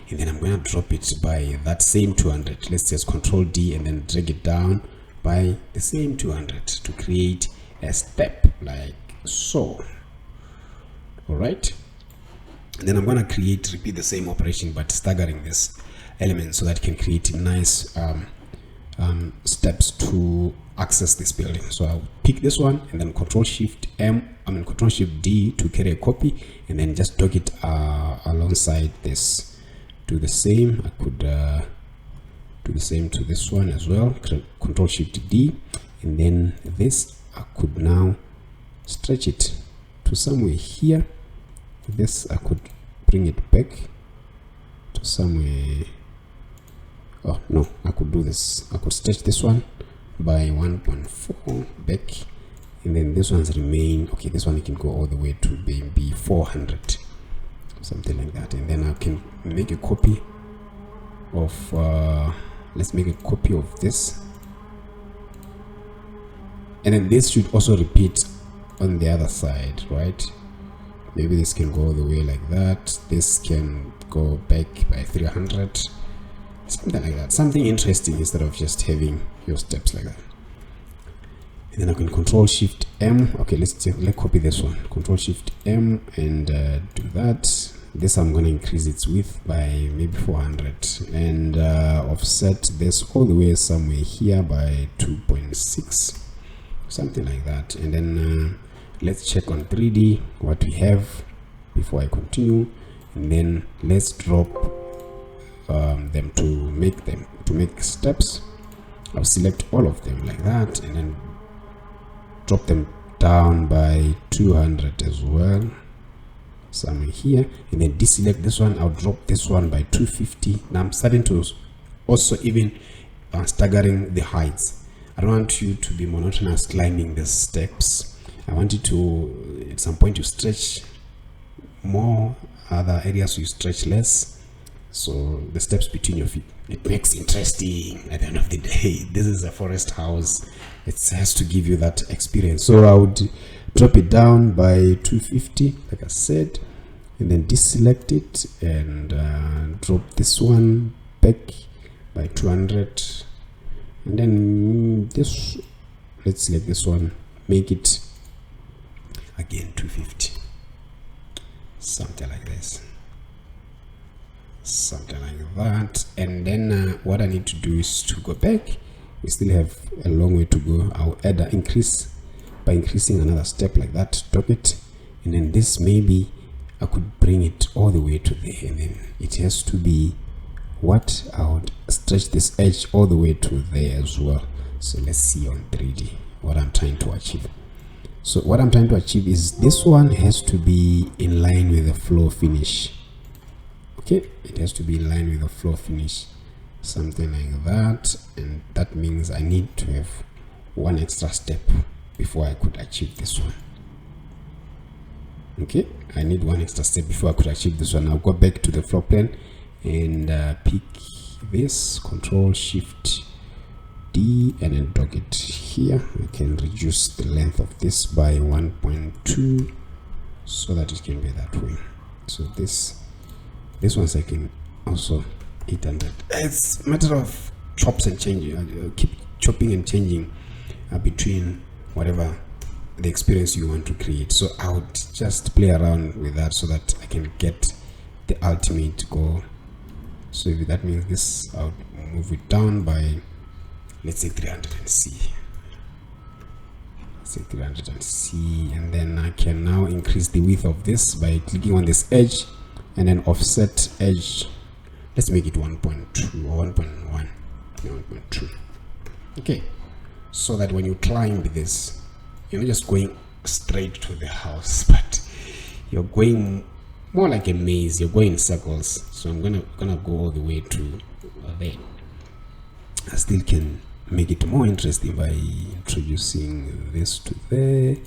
and then I'm going to drop it by that same 200. Let's just Control D and then drag it down by the same 200 to create a step like so. All right, and then I'm going to repeat the same operation but staggering this element so that it can create nice steps to access this building. So I'll pick this one and then Control Shift D to carry a copy, and then just dock it alongside this. Do the same. I could do the same to this one as well. Control Shift D, and then this I could now stretch it to somewhere here. This I could bring it back to somewhere. Oh no, I could do this. I could stretch this one by 1.4 back, and then this one's remain. Okay, this one you can go all the way to maybe 400, something like that, and then I can make a copy of let's make a copy of this, and then this should also repeat on the other side, right? Maybe this can go all the way like that. This can go back by 300, something like that, something interesting instead of just having your steps like that. And then I can Control Shift M. Okay, let's copy this one. Control Shift M and do that. This I'm going to increase its width by maybe 400 and offset this all the way somewhere here by 2.6, something like that. And then let's check on 3D what we have before I continue, and then let's drop them to make steps. I'll select all of them like that, and then drop them down by 200 as well, somewhere here, and then deselect this one. I'll drop this one by 250. Now I'm starting to also even staggering the heights. I don't want you to be monotonous climbing the steps. I want you to at some point you stretch more, other areas you stretch less, so the steps between your feet, it makes interesting. At the end of the day, this is a forest house. It has to give you that experience. So I would drop it down by 250 like I said, and then deselect it and drop this one back by 200, and then this let's select this one, make it again 250, something like this, something like that. And then what I need to do is to go back. We still have a long way to go. I'll add an increase by increasing another step like that, drop it, and then this, maybe I could bring it all the way to there, and then it has to be what I would stretch this edge all the way to there as well. So let's see on 3D what I'm trying to achieve. So what I'm trying to achieve is this one has to be in line with the floor finish. Okay, it has to be in line with the floor finish, something like that. And that means I need to have one extra step before I could achieve this one. Okay, I need one extra step before I could achieve this one. I'll go back to the floor plan and pick this, Control Shift D, and then drag it here. I can reduce the length of this by 1.2 so that it can be that way. So this one's I can also 800. It's a matter of chops and changing. Keep chopping and changing between whatever the experience you want to create. So I would just play around with that so that I can get the ultimate goal. So if that means this, I would move it down by, let's say 300C. Let's say 300C, and then I can now increase the width of this by clicking on this edge and then offset edge. Let's make it 1.2 or 1.1. 1.2. Okay, so that when you climb this, you're not just going straight to the house, but you're going more like a maze. You're going in circles. So I'm gonna go all the way to there. I still can make it more interesting by introducing this to there,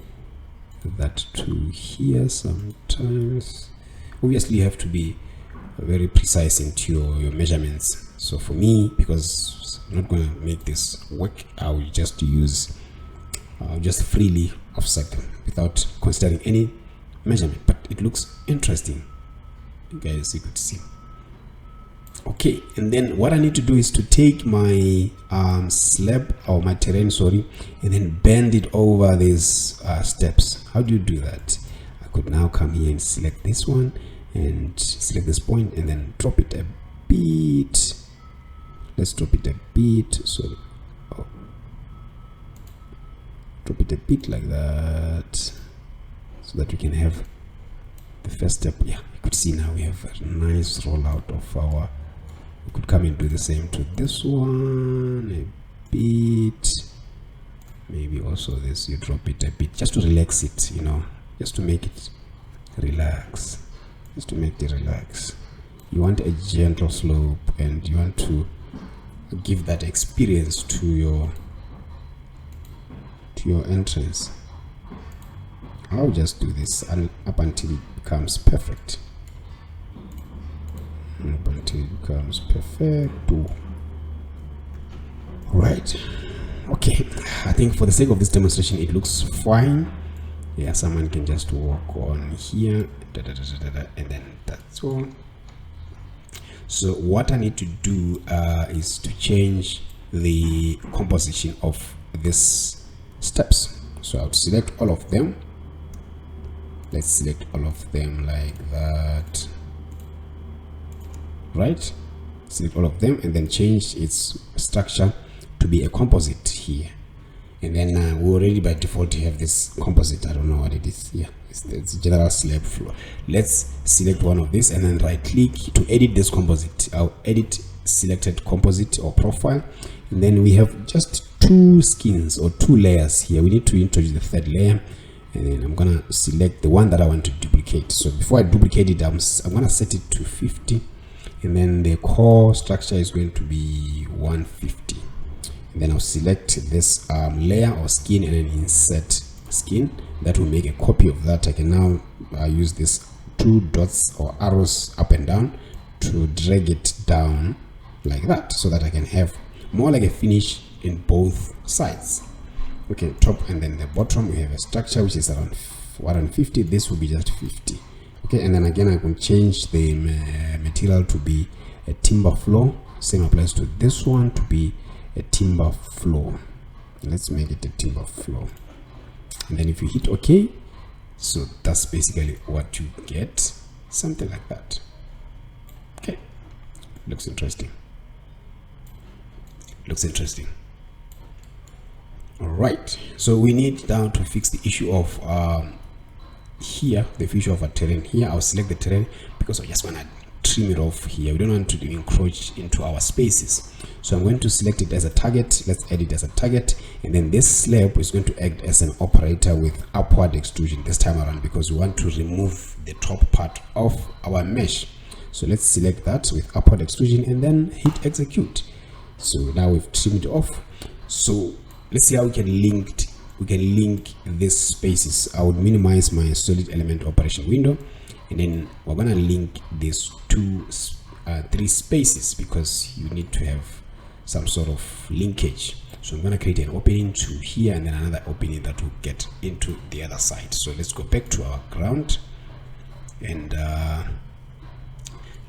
that to here. Sometimes obviously you have to be very precise into your measurements. So for me, because I'm not going to make this work, I will just use just freely offset them without considering any measurement, but it looks interesting, guys. You could see. Okay, and then what I need to do is to take my slab or my terrain, sorry, and then bend it over these steps. How do you do that? I could now come here and select this one and select this point and then drop it a bit. Let's drop it a bit. So drop it a bit like that, so that we can have the first step. Yeah, you could see now we have a nice rollout of our. We could come and do the same to this one a bit, maybe also this. You drop it a bit just to relax it, you know, just to make it relax, just to make it relax. You want a gentle slope and you want to give that experience to your entrance. I'll just do this up until it becomes perfect. Up until it becomes perfect. Right. Okay. I think for the sake of this demonstration, it looks fine. Yeah, someone can just walk on here, and then that's all. So what I need to do is to change the composition of these steps. So I'll select all of them. Let's select all of them like that. Right? Select all of them and then change its structure to be a composite here. And then we already by default have this composite. I don't know what it is. Yeah, it's general slab floor. Let's select one of these and then right click to edit this composite. I'll edit selected composite or profile, and then we have just two skins or two layers here. We need to introduce the third layer, and then I'm gonna select the one that I want to duplicate. So before I duplicate it, I'm gonna set it to 50, and then the core structure is going to be 150. And then I'll select this layer or skin and then insert skin. That will make a copy of that. I can now use this two dots or arrows up and down to drag it down like that, so that I can have more like a finish in both sides. Okay, top and then the bottom, we have a structure which is around 150. This will be just 50. Okay, and then again I can change the material to be a timber floor. Same applies to this one, to be a timber floor. let's make it a timber floor, and then if you hit OK, so that's basically what you get, something like that. Okay, looks interesting. All right, so we need now to fix the issue of here, the issue of a terrain here. I'll select the terrain because I just want to trim it off here. We don't want to encroach into our spaces, so I'm going to select it as a target. Let's add it as a target, and then this slab is going to act as an operator with upward extrusion this time around, because we want to remove the top part of our mesh. So let's select that with upward extrusion and then hit execute. So now we've trimmed it off. So let's see how we can link these spaces. I would minimize my solid element operation window, and then we're gonna link these three spaces because you need to have some sort of linkage. So I'm gonna create an opening to here and then another opening that will get into the other side. So let's go back to our ground and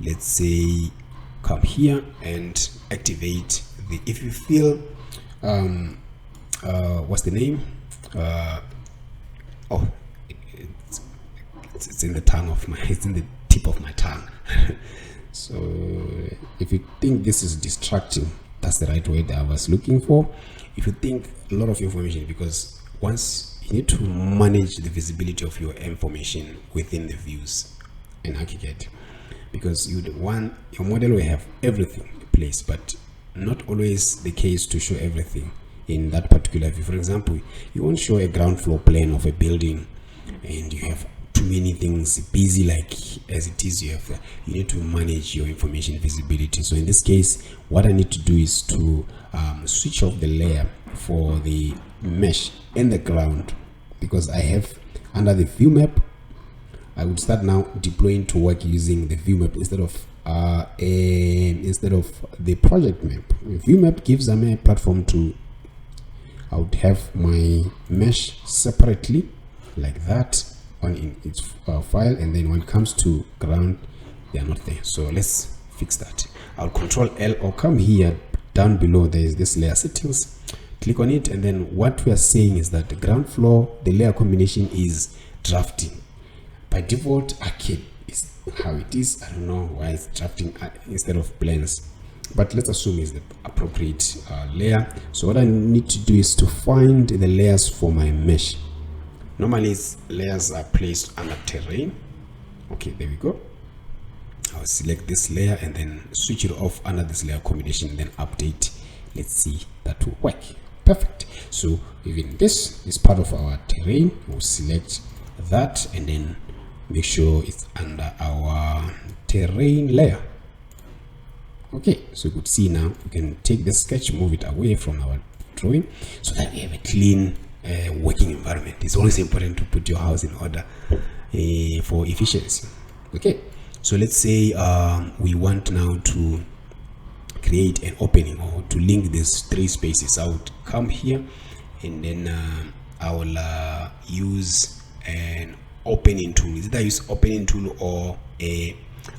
let's say come here and activate the, if you feel what's the name, oh, it's in the tongue of my, it's in the tip of my tongue. So if you think this is distracting, that's the right word I was looking for. If you think a lot of information, because once you need to manage the visibility of your information within the views in ArchiCAD, because you want your model will have everything in place, but not always the case to show everything in that particular view. For example, you won't show a ground floor plan of a building and you have too many things busy like as it is. You need to manage your information visibility. So in this case, what I need to do is to switch off the layer for the mesh and the ground, because I have under the view map, I would start now deploying to work using the view map instead of the project map. The view map gives me a platform to, I would have my mesh separately like that on in its file, and then when it comes to ground, they are not there. So let's fix that. I'll Control L or come here down below. There is this layer settings, click on it, and then what we are saying is that the ground floor, the layer combination is drafting. By default, ArchiCAD is how it is. I don't know why it's drafting instead of plans, but let's assume it's the appropriate layer. So what I need to do is to find the layers for my mesh. Normally layers are placed under terrain. Okay, there we go. I'll select this layer and then switch it off under this layer combination, then update. Let's see that will work. Perfect. So even this is part of our terrain. We'll select that and then make sure it's under our terrain layer. Okay, so you could see now we can take the sketch, move it away from our drawing so that we have a clean working environment. It's always important to put your house in order for efficiency. Okay, so let's say we want now to create an opening or to link these three spaces. I would come here and then I will use an opening tool. Is it I use opening tool or I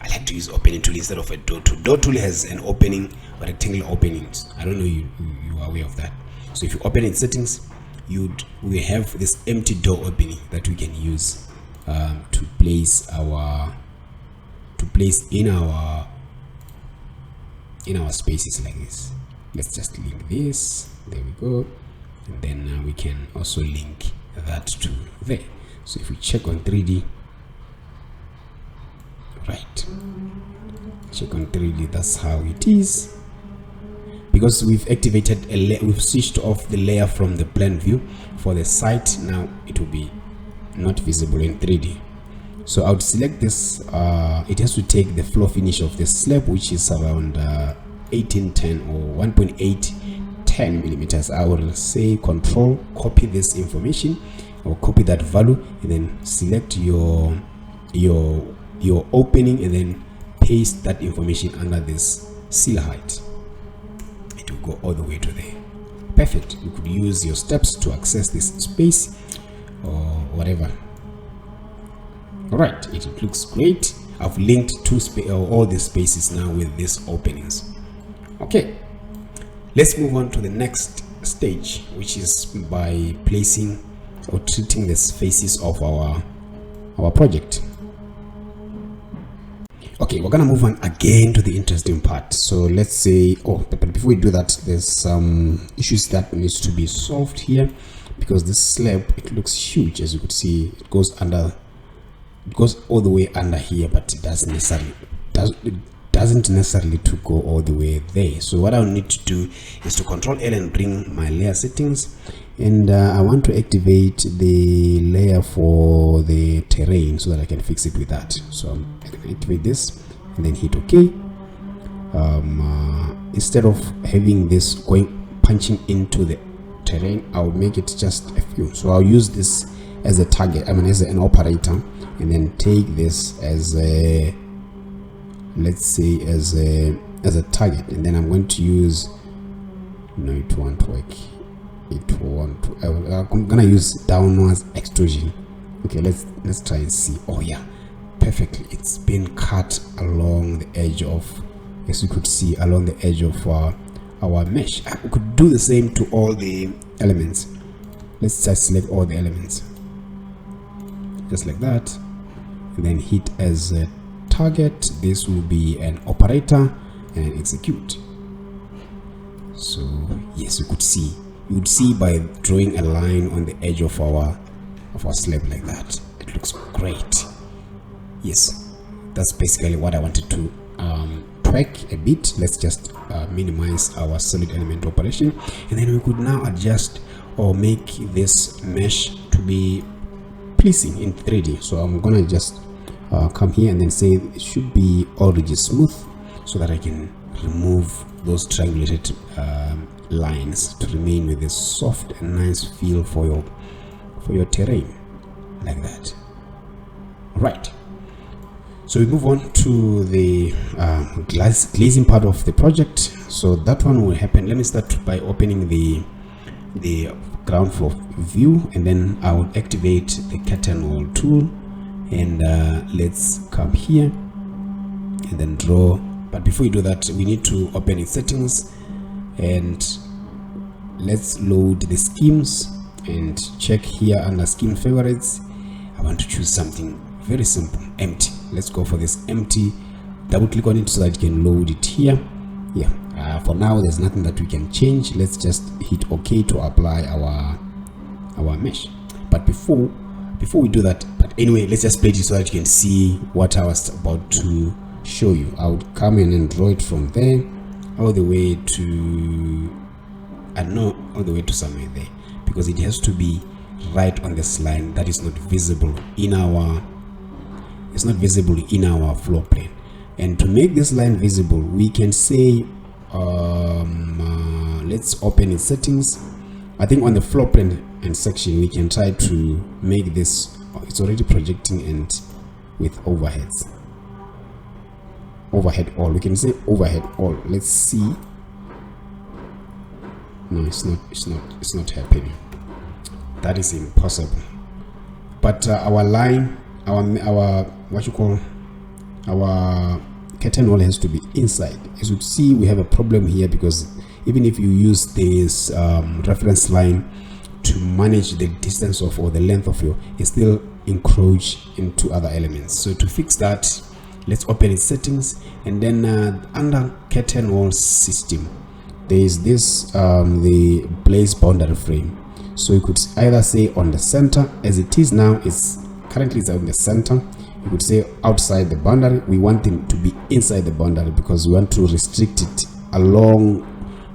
like to use opening tool instead of a door tool. Door tool has an opening or rectangular openings. I don't know you are aware of that. So if you open in settings, we have this empty door opening that we can use to place in our spaces like this. Let's just link this. There we go, and then we can also link that to there. So if we check on 3D, right, check on 3D, that's how it is. Because we've activated a layer, we've switched off the layer from the plan view for the site. Now it will be not visible in 3D. So I would select this. It has to take the floor finish of the slab, which is around 1810 or 1.810 millimeters. I will say Control, copy this information or copy that value, and then select your opening and then paste that information under this seal height. It will go all the way to there. Perfect. You could use your steps to access this space or whatever. All right, it looks great. I've linked all the spaces now with these openings. Okay, let's move on to the next stage, which is by placing or treating the faces of our project. Okay, we're gonna move on again to the interesting part. So let's say, but before we do that, there's some issues that needs to be solved here, because this slab, it looks huge. As you could see, it goes all the way under here, but it doesn't necessarily to go all the way there. So what I'll need to do is to Control L and bring my layer settings, and I want to activate the layer for the terrain so that I can fix it with that. So I'm going to activate this and then hit OK. Instead of having this punching into the terrain, I'll make it just a few. So I'll use this as a target, as an operator, and then take this as a, let's say, as a target, and then I'm going to use, no, it won't work. I'm gonna use downwards extrusion. Okay, let's try and see. Oh yeah, perfectly, it's been cut along the edge of, as you could see, along the edge of our mesh. We could do the same to all the elements. Let's just select all the elements just like that, and then hit as a target. This will be an operator and execute. So yes, you would see by drawing a line on the edge of our slab like that. It looks great. Yes, that's basically what I wanted to tweak a bit. Let's just minimize our solid element operation, and then we could now adjust or make this mesh to be pleasing in 3D. So I'm gonna just come here and then say it should be already smooth, so that I can remove those triangulated lines to remain with this soft and nice feel for your terrain like that. Right, so we move on to the glazing part of the project. So that one will happen. Let me start by opening the ground floor view, and then I will activate the curtain wall tool, and let's come here and then draw. But before we do that, we need to open its settings, and let's load the schemes and check here under scheme favorites. I want to choose something very simple, empty. Let's go for this empty. Double click on it so that you can load it here. Yeah, for now there's nothing that we can change. Let's just hit OK to apply our mesh. But before we do that, but anyway, let's just play it so that you can see what I was about to show you. I would come in and draw it from there all the way to, all the way to somewhere there, because it has to be right on this line that is not visible in our floor plane. And to make this line visible, we can say let's open its settings. I think on the floor plane and section we can try to make this, it's already projecting, and with overhead all, we can say overhead all. Let's see. No, it's not happening. That is impossible. But our line, our curtain wall has to be inside. As you see, we have a problem here, because even if you use this reference line to manage the distance of, or the length of your, it still encroach into other elements. So to fix that, let's open its settings, and then under curtain wall system, there is this the blaze boundary frame. So you could either say on the center, as it is now, it's currently on the center. You could say outside the boundary. We want them to be inside the boundary, because we want to restrict it along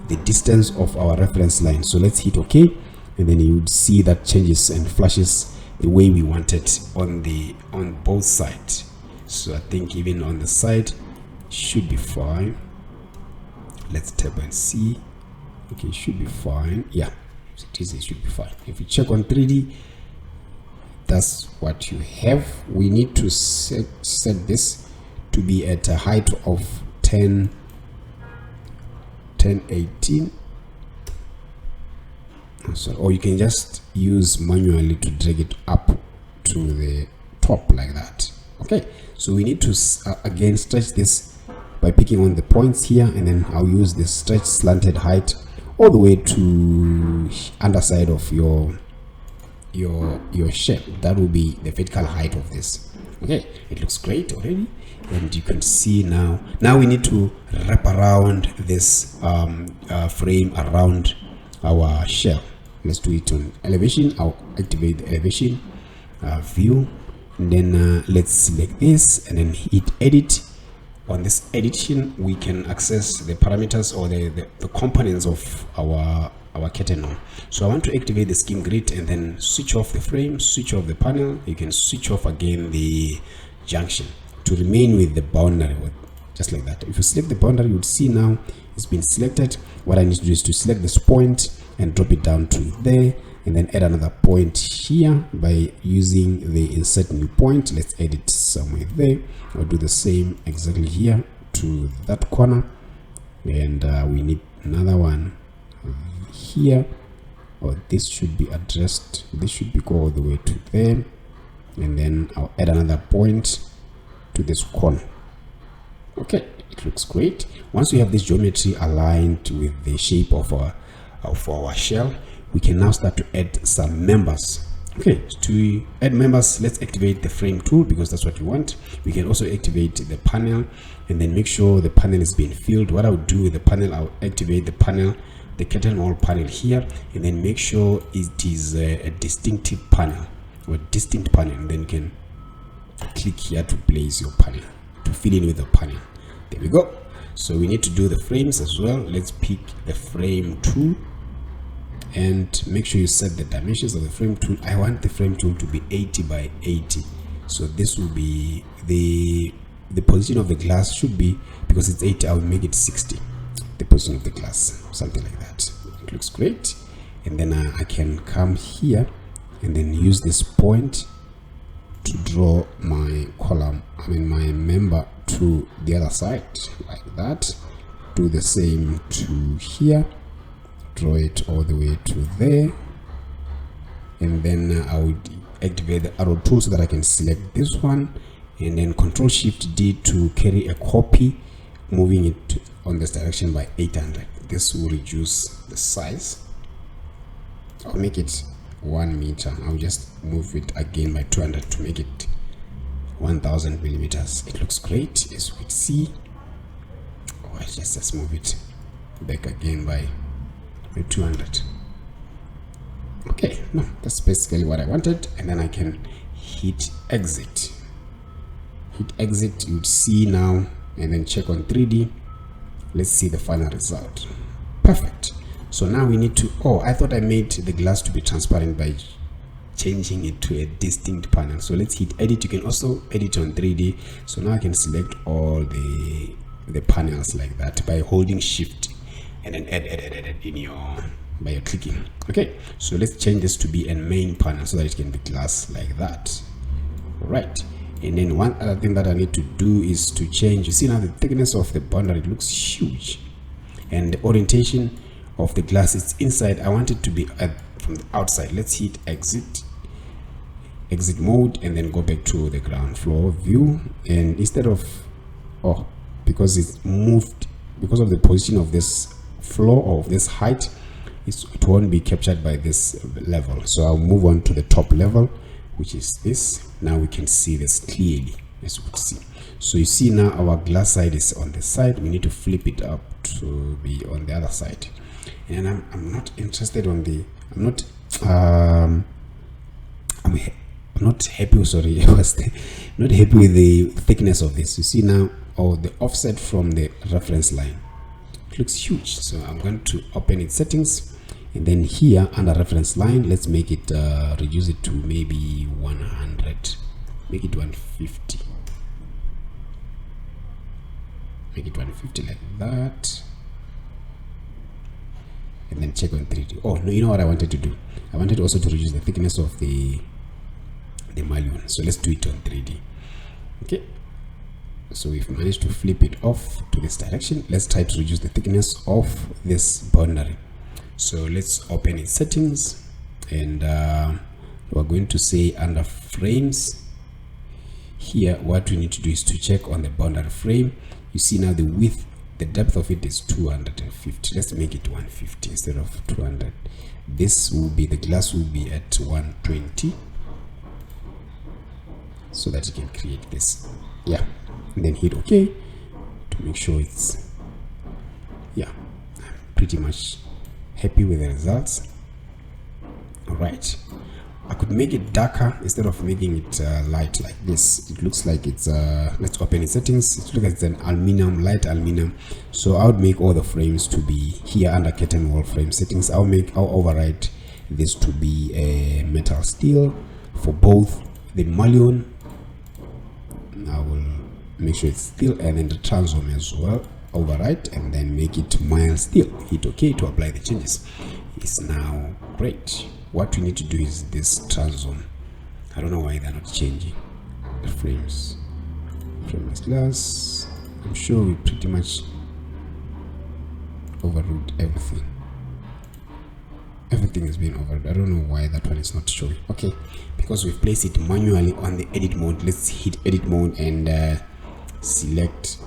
the distance of our reference line. So let's hit OK, and then you would see that changes and flashes the way we want it on both sides. So I think even on the side should be fine. Let's tap and see. Okay, it should be fine. Yeah, it should be fine. If you check on 3D, that's what you have. We need to set this to be at a height of 1018. So, or you can just use manually to drag it up to the top like that. Okay, so we need to again stretch this by picking on the points here, and then I'll use the stretch slanted height all the way to underside of your shell. That will be the vertical height of this. Okay, it looks great already, and you can see now we need to wrap around this frame around our shell. Let's do it on elevation. I'll activate the elevation view, and then let's select this and then hit edit. On this edition, we can access the parameters or the components of our curtain now. So I want to activate the scheme grid and then switch off the frame, switch off the panel. You can switch off again the junction to remain with the boundary, just like that. If you select the boundary, you would see now it's been selected. What I need to do is to select this point and drop it down to there, and then add another point here by using the insert new point. Let's edit somewhere there. I'll do the same exactly here to that corner, and we need another one here. This should be addressed, this should be go all the way to there, and then I'll add another point to this corner. Okay, it looks great. Once we have this geometry aligned with the shape of our shell, we can now start to add some members. Okay, to add members, let's activate the frame tool because that's what we want. We can also activate the panel and then make sure the panel is being filled. What I'll do with the panel, I'll activate the panel, the curtain wall panel here, and then make sure it is a distinctive panel or distinct panel, and then you can click here to place your panel, to fill in with the panel. There we go. So we need to do the frames as well. Let's pick the frame tool and make sure you set the dimensions of the frame tool. I want the frame tool to be 80 by 80. So this will be the position of the glass should be, because it's 80, I will make it 60. The position of the glass, something like that. It looks great. And then I can come here and then use this point to draw my column, my member to the other side like that. Do the same to here, draw it all the way to there, and then I would activate the arrow tool so that I can select this one, and then Control Shift D to carry a copy, moving it on this direction by 800. This will reduce the size. I'll make it 1 meter. I'll just move it again by 200 to make it 1000 millimeters. It looks great, as you can see. Let's move it back again by 200. Okay, no, that's basically what I wanted, and then I can hit exit. Hit exit, you'd see now, and then check on 3D. Let's see the final result. Perfect. So now we need to, I thought I made the glass to be transparent by changing it to a distinct panel. So let's hit edit. You can also edit on 3D. So now I can select all the panels like that by holding shift and then add in by your clicking. Okay, so let's change this to be a main panel so that it can be glass like that. Right. And then one other thing that I need to do is to change, you see now the thickness of the boundary, it looks huge, and the orientation of the glass is inside. I want it to be from the outside. Let's hit exit mode and then go back to the ground floor view, and instead of because it's moved because of the position of this floor or of this height, it won't be captured by this level. So I'll move on to the top level, which is this. Now we can see this clearly, as you can see. So you see now our glass side is on the side. We need to flip it up to be on the other side. And I'm not interested on the, I'm not happy, sorry, I was not happy with the thickness of this. You see now, the offset from the reference line, it looks huge. So I'm going to open its settings, and then here under reference line, let's make it reduce it to maybe 100, make it 150, make it 150 like that, and then check on 3D. Oh no, you know what I wanted to do? I wanted also to reduce the thickness of the mullion. So let's do it on 3D. Okay, so we've managed to flip it off to this direction. Let's try to reduce the thickness of this boundary. So let's open its settings, and we're going to say under frames here, what we need to do is to check on the boundary frame. You see now the width the depth of it is 250. Let's make it 150 instead of 200. This will be, the glass will be at 120, so that you can create this. Yeah, and then hit OK to make sure it's, yeah, I'm pretty much happy with the results. All right, I could make it darker instead of making it light like this. It looks like it's let's open its settings. It looks like it's an aluminum, light aluminum. So I would make all the frames to be here under curtain wall frame settings. I'll override this to be a metal steel for both the mullion. I will make sure it's steel, and then the transom as well, override, and then make it mild steel. Hit OK to apply the changes. It's now great. What we need to do is this transom. I don't know why they're not changing the frames. Frameless glass. I'm sure we pretty much overruled everything. Everything has been overruled. I don't know why that one is not showing. Okay, because we've placed it manually on the edit mode. Let's hit edit mode and select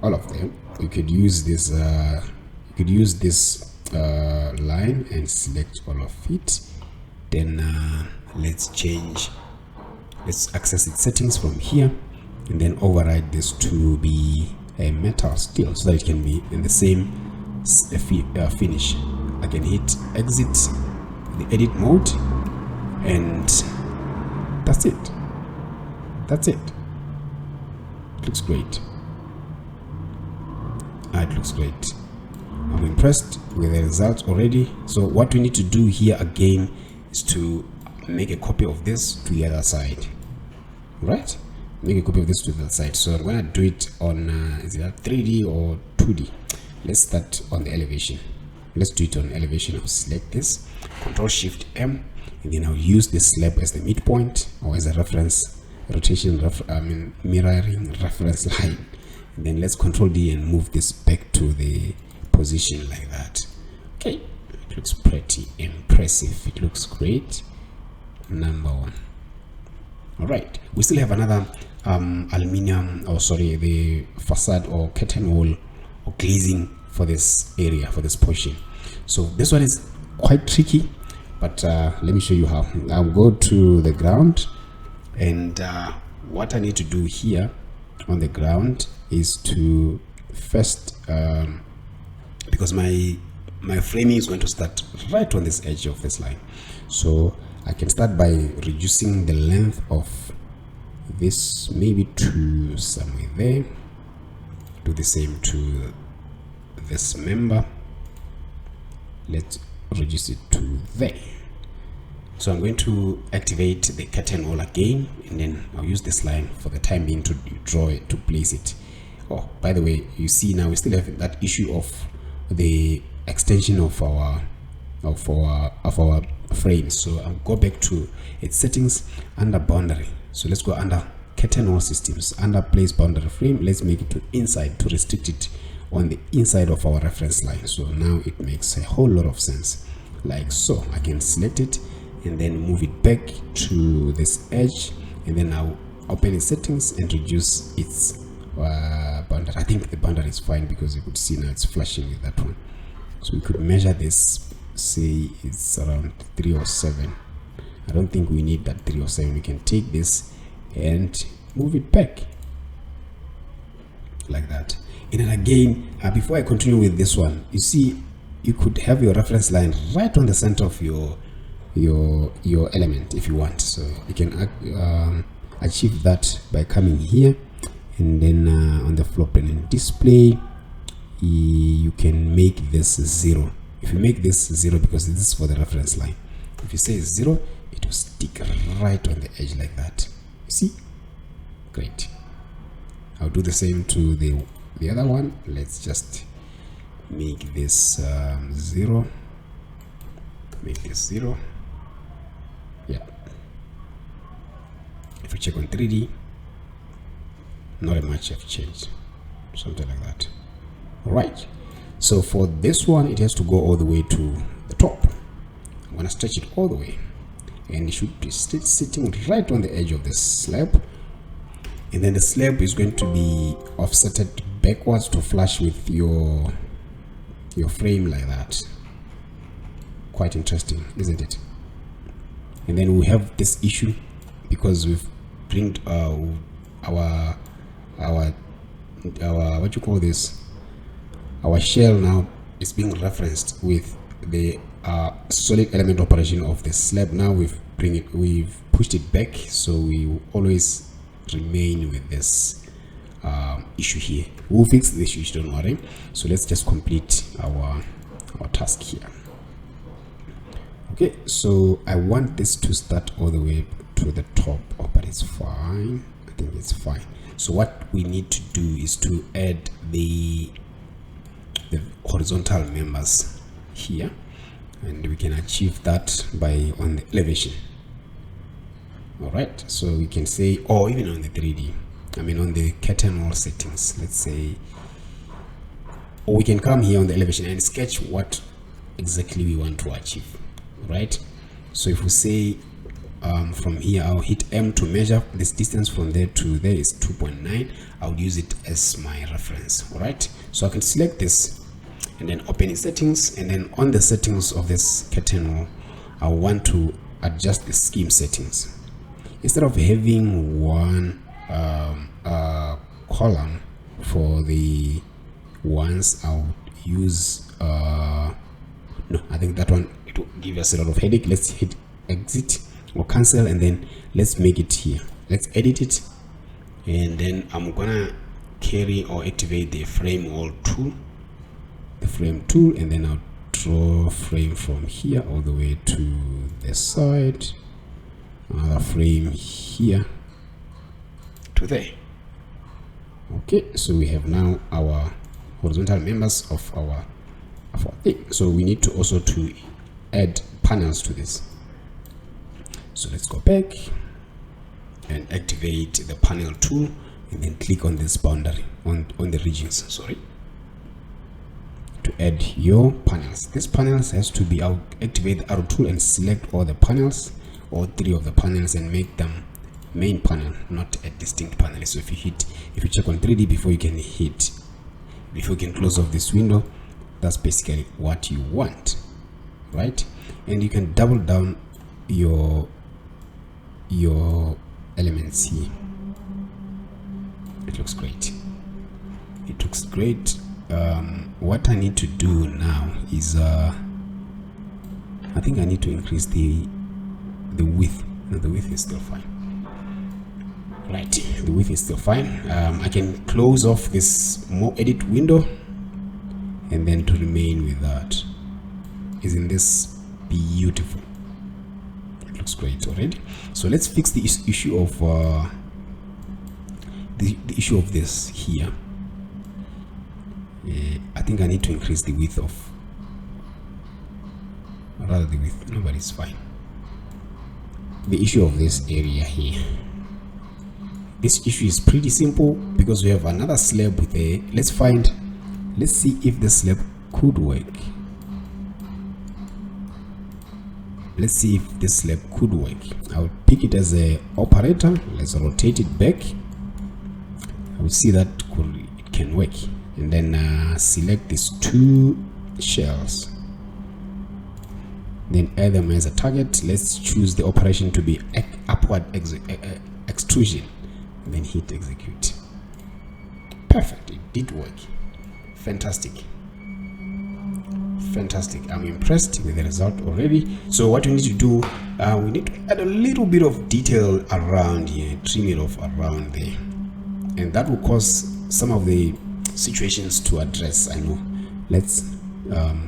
all of them. You could use this line and select all of it. Then let's access its settings from here, and then override this to be a metal steel so that it can be in the same finish. I can hit exit the edit mode, and that's it. It looks great. It looks great. I'm impressed with the results already. So what we need to do here again is to make a copy of this to the other side. Right? Make a copy of this to the other side. So I'm going to do it on is it 3D or 2D? Let's start on the elevation. Let's do it on elevation. I'll select this, Control Shift M, and then I'll use this slab as the midpoint or as a reference rotation, mirroring reference line. And then let's Control D and move this back to the position like that. Okay, it looks pretty impressive. It looks great. Number one. All right, we still have another the facade or curtain wall or glazing for this area, for this portion. So this one is quite tricky, but let me show you how. I'll go to the ground, and what I need to do here on the ground is to first because my framing is going to start right on this edge of this line, so I can start by reducing the length of this maybe to somewhere there. Do the same to this member. Let's reduce it to there. So I'm going to activate the curtain wall again, and then I'll use this line for the time being to draw it, to place it. Oh, by the way, you see now we still have that issue of the extension of our frame. So I'll go back to its settings under boundary. So let's go under curtain wall systems, under place boundary frame. Let's make it to inside to restrict it on the inside of our reference line. So now it makes a whole lot of sense, like so. I can select it and then move it back to this edge, and then I'll open its settings and reduce its boundary. I think the boundary is fine because you could see now it's flashing with that one. So we could measure this, say it's around 307. I don't think we need that 307. We can take this and move it back like that. And then again, before I continue with this one, you see you could have your reference line right on the center of your element if you want. So you can achieve that by coming here, and then on the floor plan and display, you can make this 0. If you make this 0, because this is for the reference line, if you say 0, it will stick right on the edge like that. You see? Great. I'll do the same to the other one. Let's just make this 0. Make this 0. Yeah. If you check on 3D, not much have changed. Something like that. Alright. So for this one, it has to go all the way to the top. I'm going to stretch it all the way, and it should be sitting right on the edge of the slab. And then the slab is going to be offsetted backwards to flush with your frame like that. Quite interesting, isn't it? And then we have this issue because we've bring our what you call this, our shell now is being referenced with the solid element operation of the slab. Now we've pushed it back, so we will always remain with this issue here. We'll fix the issue, don't worry. So let's just complete our task here. Okay, so I want this to start all the way to the top. Oh, but it's fine. I think it's fine. So what we need to do is to add the horizontal members here, and we can achieve that by on the elevation. All right, so we can say, or even on the 3D, I mean on the curtain wall settings, let's say, or we can come here on the elevation and sketch what exactly we want to achieve. Right, so if we say from here, I'll hit M to measure this distance from there to there is 2.9. I'll use it as my reference. All right, so I can select this and then open in settings, and then on the settings of this curtain wall, I want to adjust the scheme settings. Instead of having one column for the ones, I'll use no, I think that one, it will give us a lot of headache. Let's hit exit or cancel, and then let's make it here. Let's edit it, and then I'm gonna carry or activate the frame wall tool, and then I'll draw frame from here all the way to the side, another frame here to there. Okay, so we have now our horizontal members of our thing. So we need to also to add panels to this. So let's go back and activate the panel tool, and then click on this boundary on the regions, sorry, to add your panels. This panels has to be, I'll activate the arrow tool and select all the panels, all 3 of the panels, and make them main panel, not a distinct panel. So if you check on 3D before you can close off this window, that's basically what you want, right? And you can double down your elements here. It looks great. It looks great. What I need to do now is I think I need to increase the width. No, the width is still fine. Right, the width is still fine. I can close off this more edit window, and then to remain with that. Isn't this beautiful? It looks great already. So let's fix the issue of the issue of this here. I think I need to increase the width of, rather the width, no, but it's fine. The issue of this area here. This issue is pretty simple because we have another slab with a, let's see if the slab could work. Let's see if this slab could work. I'll pick it as a operator. Let's rotate it back. I will see that it can work, and then select these 2 shells, then add them as a target. Let's choose the operation to be upward extrusion, and then hit execute. Perfect, it did work. Fantastic. I'm impressed with the result already. So what we need to do, we need to add a little bit of detail around here, trim it off around there, and that will cause some of the situations to address. I know. Let's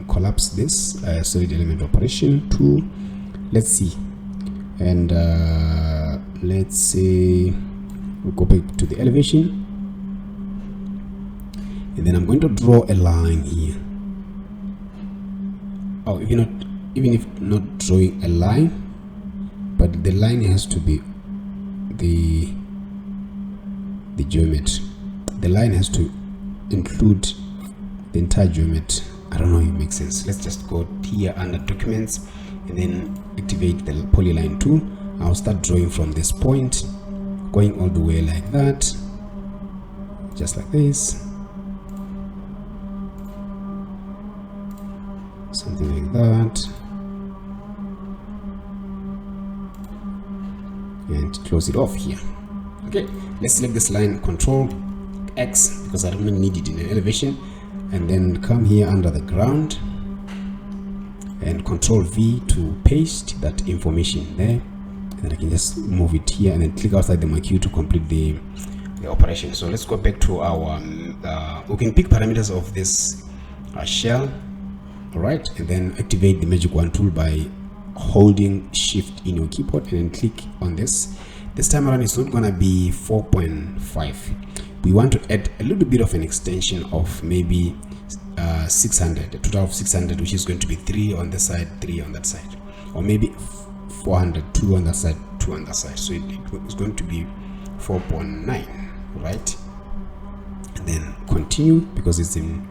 collapse this solid element operation tool. Let's see, and let's say we'll go back to the elevation, and then I'm going to draw a line here. Oh, even if not drawing a line, but the line has to be the geometry. The line has to include the entire geometry. I don't know if it makes sense. Let's just go here under documents and then activate the polyline tool. I'll start drawing from this point, going all the way like that, just like this, something like that, and close it off here. Okay, let's select this line, Control X, because I don't need it in an elevation, and then come here under the ground and Control V to paste that information there, and then I can just move it here and then click outside the marquee to complete the operation. So let's go back to our we can pick parameters of this shell. All right, and then activate the magic wand tool by holding shift in your keyboard and then click on this. This time around it's not gonna be 4.5. we want to add a little bit of an extension of maybe 600, a total of 600, which is going to be 3 on this side, 3 on that side, or maybe 400, 2 on that side, 2 on that side. So it's going to be 4.9, right? And then continue, because it's in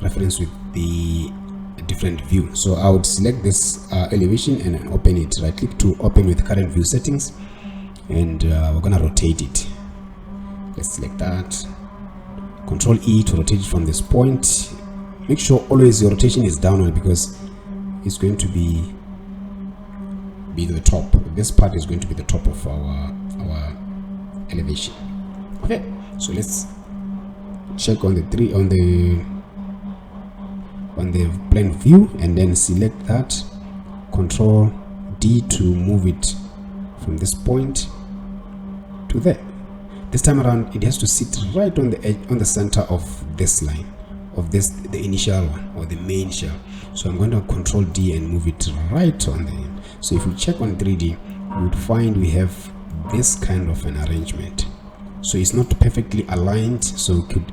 reference with the different view. So I would select this elevation and then open it. Right click to open with current view settings, and we're gonna rotate it. Let's select that. Control E to rotate it from this point. Make sure always your rotation is downward, because it's going to be the top. This part is going to be the top of our elevation. Okay, so let's check on the plane view, and then select that. Control D to move it from this point to there. This time around it has to sit right on the edge, on the center of this line, of this, the initial one, or the main shell. So I'm going to Control D and move it right on the end. So if we check on 3D, you would find we have this kind of an arrangement. So it's not perfectly aligned, so we could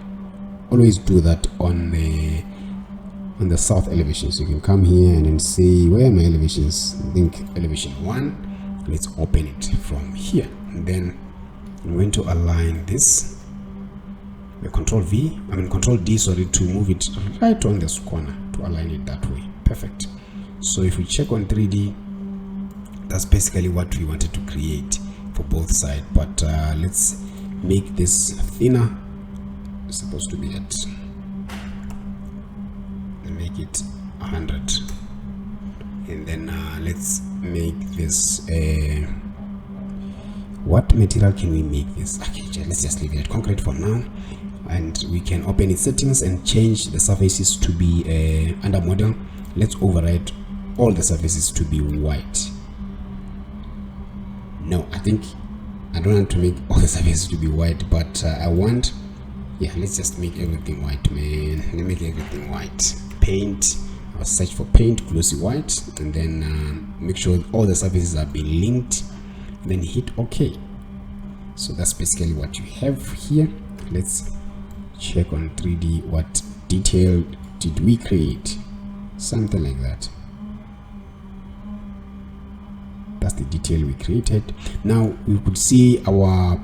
always do that on the south elevation. So you can come here and then say, where are my elevations? I think elevation 1. Let's open it from here, and then I'm going to align this, the Control D, sorry, to move it right on this corner, to align it that way. Perfect. So if we check on 3D, that's basically what we wanted to create for both sides. But let's make this thinner. It's supposed to be at, make it 100, and then let's make this what material can we make this? Okay, let's just leave it at concrete for now, and we can open its settings and change the surfaces to be under model. Let's override all the surfaces to be white. No, I think I don't want to make all the surfaces to be white, but I want, yeah, let's just make everything white, man. Let me make everything white. Paint, I'll search for paint, glossy white, and then make sure all the surfaces are being linked, and then hit OK. So that's basically what you have here. Let's check on 3D, what detail did we create? Something like that. That's the detail we created. Now we could see our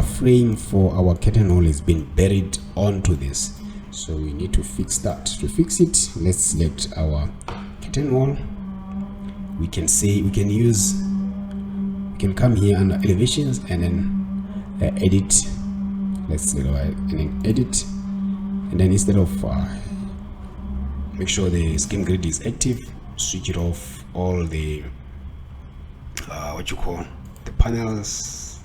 frame for our curtain wall has been buried onto this, so we need to fix that. To fix it, let's select our curtain wall. We can come here under elevations and then edit. Let's and then edit, and then instead of make sure the skin grid is active, switch it off all the the panels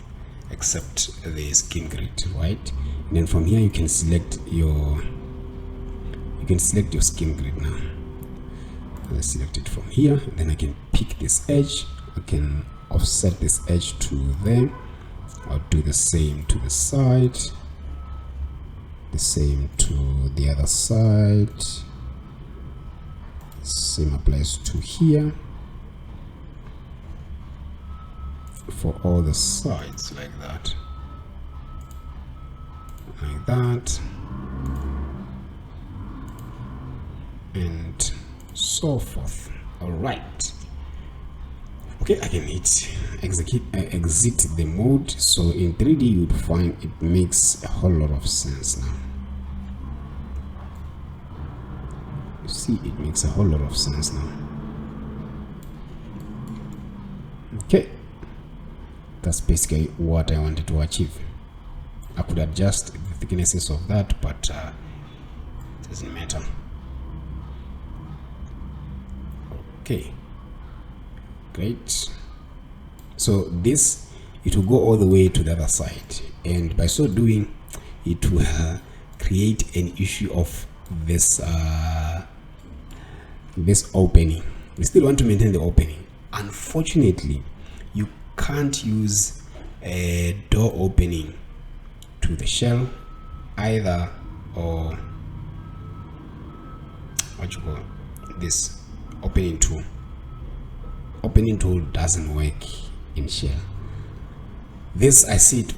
except the skin grid, right? And then from here you can select your skin grid. Now let's select it from here, and then I can pick this edge. I can offset this edge to there. I'll do the same to the side, the same to the other side, same applies to here for all the sides, like that, and so forth. All right, okay, I can hit exit the mode. So in 3D you would find it makes a whole lot of sense now. You see, it makes a whole lot of sense now. Okay, that's basically what I wanted to achieve. I could adjust the thicknesses of that, but it doesn't matter. Okay, great. So this, it will go all the way to the other side, and by so doing it will create an issue of this this opening. We still want to maintain the opening. Unfortunately, you can't use a door opening to the shell either, or what you call this opening tool. Opening tool doesn't work in shell. This, I see it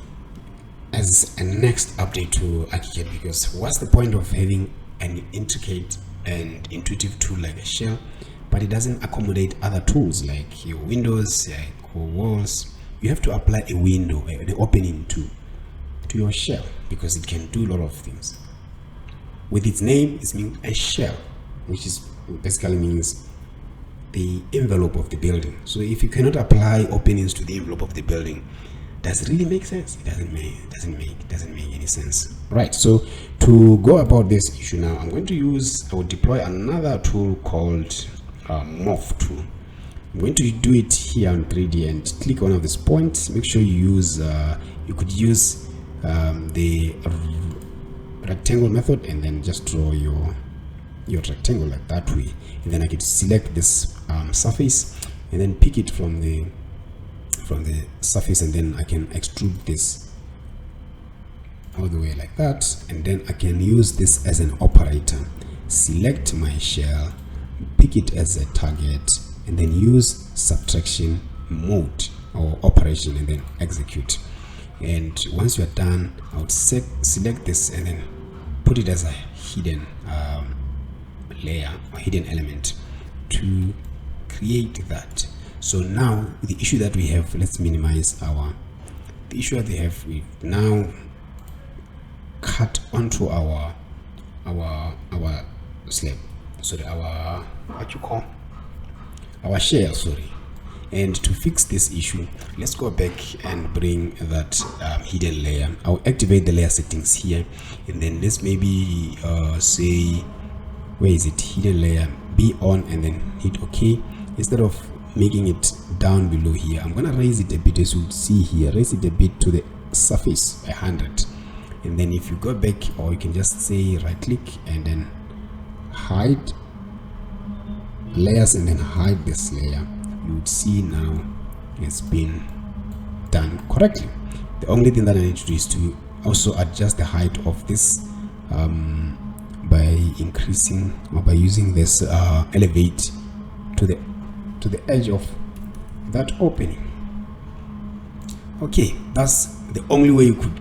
as a next update to ArchiCAD, because what's the point of having an intricate and intuitive tool like a shell, but it doesn't accommodate other tools like your windows, like walls? You have to apply a window, an opening to your shell, because it can do a lot of things. With its name, it means a shell, which is basically means the envelope of the building. So if you cannot apply openings to the envelope of the building, does it really make sense? It doesn't make any sense, right? So to go about this issue now, I will deploy another tool called morph tool. I'm going to do it here on 3D and click one of these points. Make sure you use you could use the rectangle method, and then just draw your rectangle like that way, and then I can select this surface and then pick it from the surface, and then I can extrude this all the way like that, and then I can use this as an operator. Select my shell, pick it as a target, and then use subtraction mode or operation, and then execute. And once you are done, I would select this and then put it as a hidden layer or hidden element to create that. So now the issue that we have, let's minimize the issue that we have. We've now cut onto our slab, sorry, our shell, sorry. And to fix this issue, let's go back and bring that hidden layer. I'll activate the layer settings here, and then let's maybe say, where is it, hidden layer, be on, and then hit OK. Instead of making it down below here, I'm gonna raise it a bit. As you see here, raise it a bit to the surface, 100. And then if you go back, or you can just say right click and then hide layers, and then hide this layer, you would see now it's been done correctly. The only thing that I need to do is to also adjust the height of this by increasing, or by using this elevate to the edge of that opening. Okay, that's the only way you could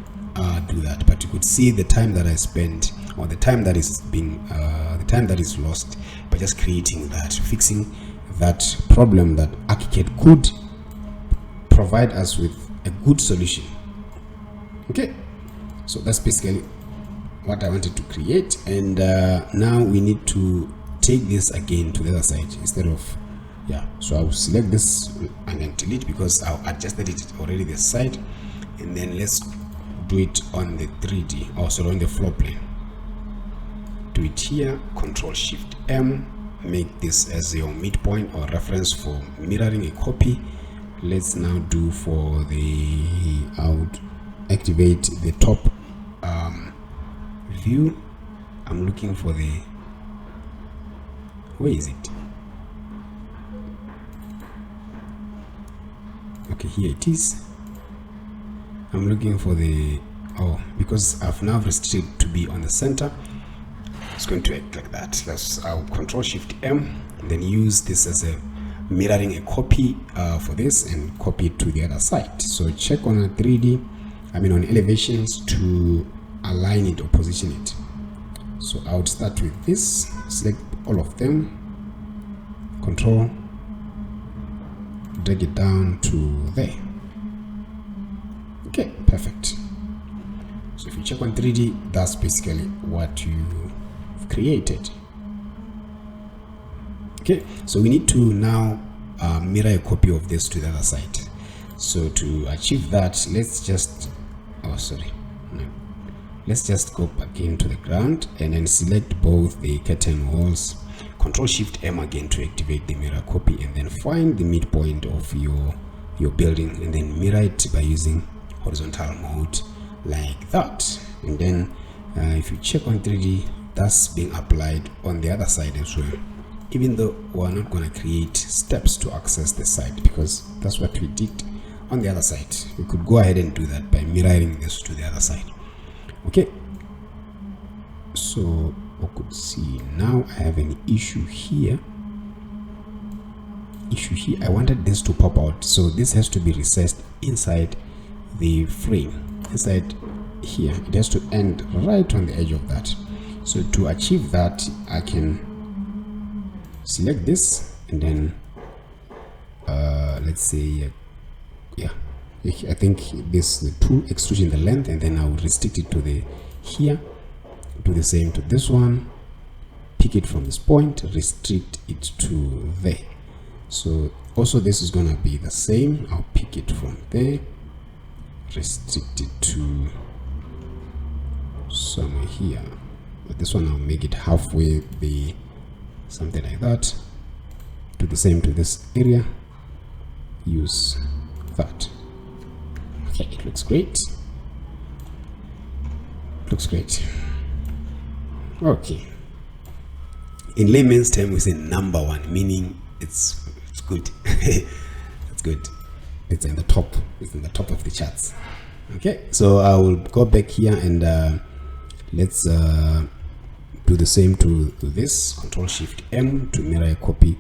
do that. But you could see the time that I spent, or the time that is being the time that is lost by just creating that, fixing that problem that ArchiCAD could provide us with a good solution. Okay, so that's basically what I wanted to create. And now we need to take this again to the other side instead of, so I'll select this and then delete, because I've adjusted it already this side. And then let's do it on the 3D, also on the floor plane. Do it here, Control Shift M, make this as your midpoint or reference for mirroring a copy. Let's now do for the, I would activate the top view. I'm looking for the, where is it? Okay, here it is. I'm looking for the, because I've now restricted to be on the center, it's going to act like that. I'll Control Shift M, and then use this as a mirroring a copy for this, and copy it to the other side. So check on a 3D, on elevations, to align it or position it. So I would start with this, select all of them, Control, drag it down to there. Okay, perfect. So if you check on 3D, that's basically what you've created. Okay, so we need to now mirror a copy of this to the other side. So to achieve that, let's just let's just go back into the ground and then select both the curtain walls, Control Shift M again to activate the mirror copy, and then find the midpoint of your building and then mirror it by using horizontal mode like that. And then if you check on 3D, that's being applied on the other side as well, even though we're not going to create steps to access the site because that's what we did on the other side. We could go ahead and do that by mirroring this to the other side. Okay, so we could see now I have an issue here. I wanted this to pop out, so this has to be recessed inside the frame, inside here. It has to end right on the edge of that. So to achieve that, I can select this and then let's say yeah, I think this the tool extrusion the length, and then I will restrict it to the here. Do the same to this one, pick it from this point, restrict it to there. So also this is gonna be the same. I'll pick it from there, restrict it to somewhere here. But this one I'll make it halfway, the something like that. Do the same to this area, use that. Okay, it looks great. Looks great. Okay, in layman's term we say number one, meaning it's good. It's good. It's in the top of the charts. Okay, so I will go back here and let's do the same to this. Control Shift M to mirror a copy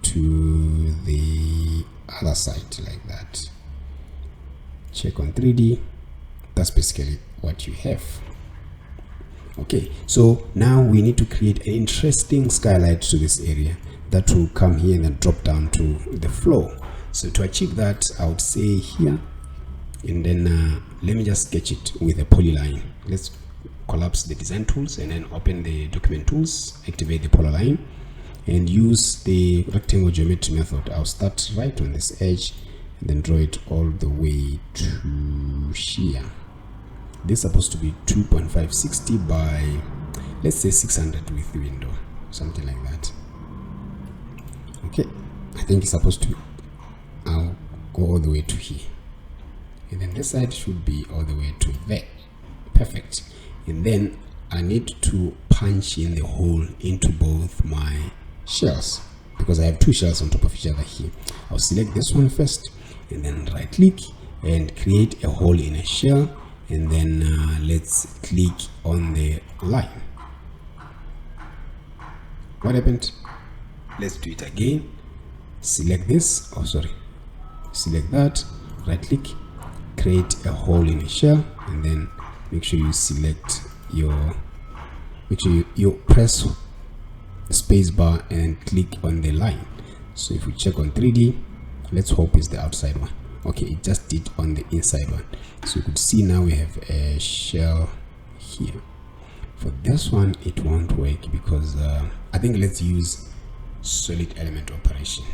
to the other side like that. Check on 3D. That's basically what you have. Okay, so now we need to create an interesting skylight to this area that will come here and then drop down to the floor. So to achieve that, I would say here, and then let me just sketch it with a polyline. Let's collapse the design tools and then open the document tools, activate the polyline, and use the rectangle geometry method. I'll start right on this edge and then draw it all the way to here. This is supposed to be 2.560 by, let's say 600 with the window, something like that. Okay, I think it's supposed to, I'll go all the way to here, and then this side should be all the way to there. Perfect. And then I need to punch in the hole into both my shells because I have two shells on top of each other here. I'll select this one first and then right click and create a hole in a shell, and then let's click on the line. What happened? Let's do it again. Select this, select that, right click, create a hole in a shell, and then make sure you select your, you press space bar and click on the line. So if we check on 3D, let's hope it's the outside one. Okay, it just did on the inside one. So you could see now we have a shell here. For this one it won't work because I think let's use solid element operation.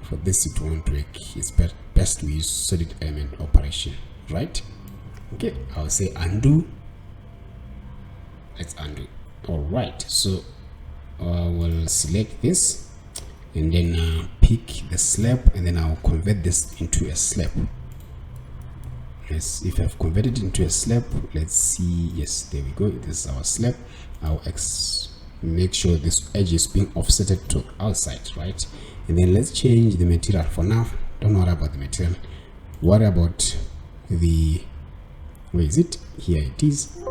For this it won't work. It's best to use solid element operation, right? Okay, I'll say undo. Let's undo. All right, so we'll select this and then pick the slab, and then I'll convert this into a slab. Yes, if I've converted it into a slab, let's see. Yes, there we go. This is our slab. I'll make sure this edge is being offsetted to outside, right? And then let's change the material. For now, don't worry about the material, worry about the, where is it? Here it is.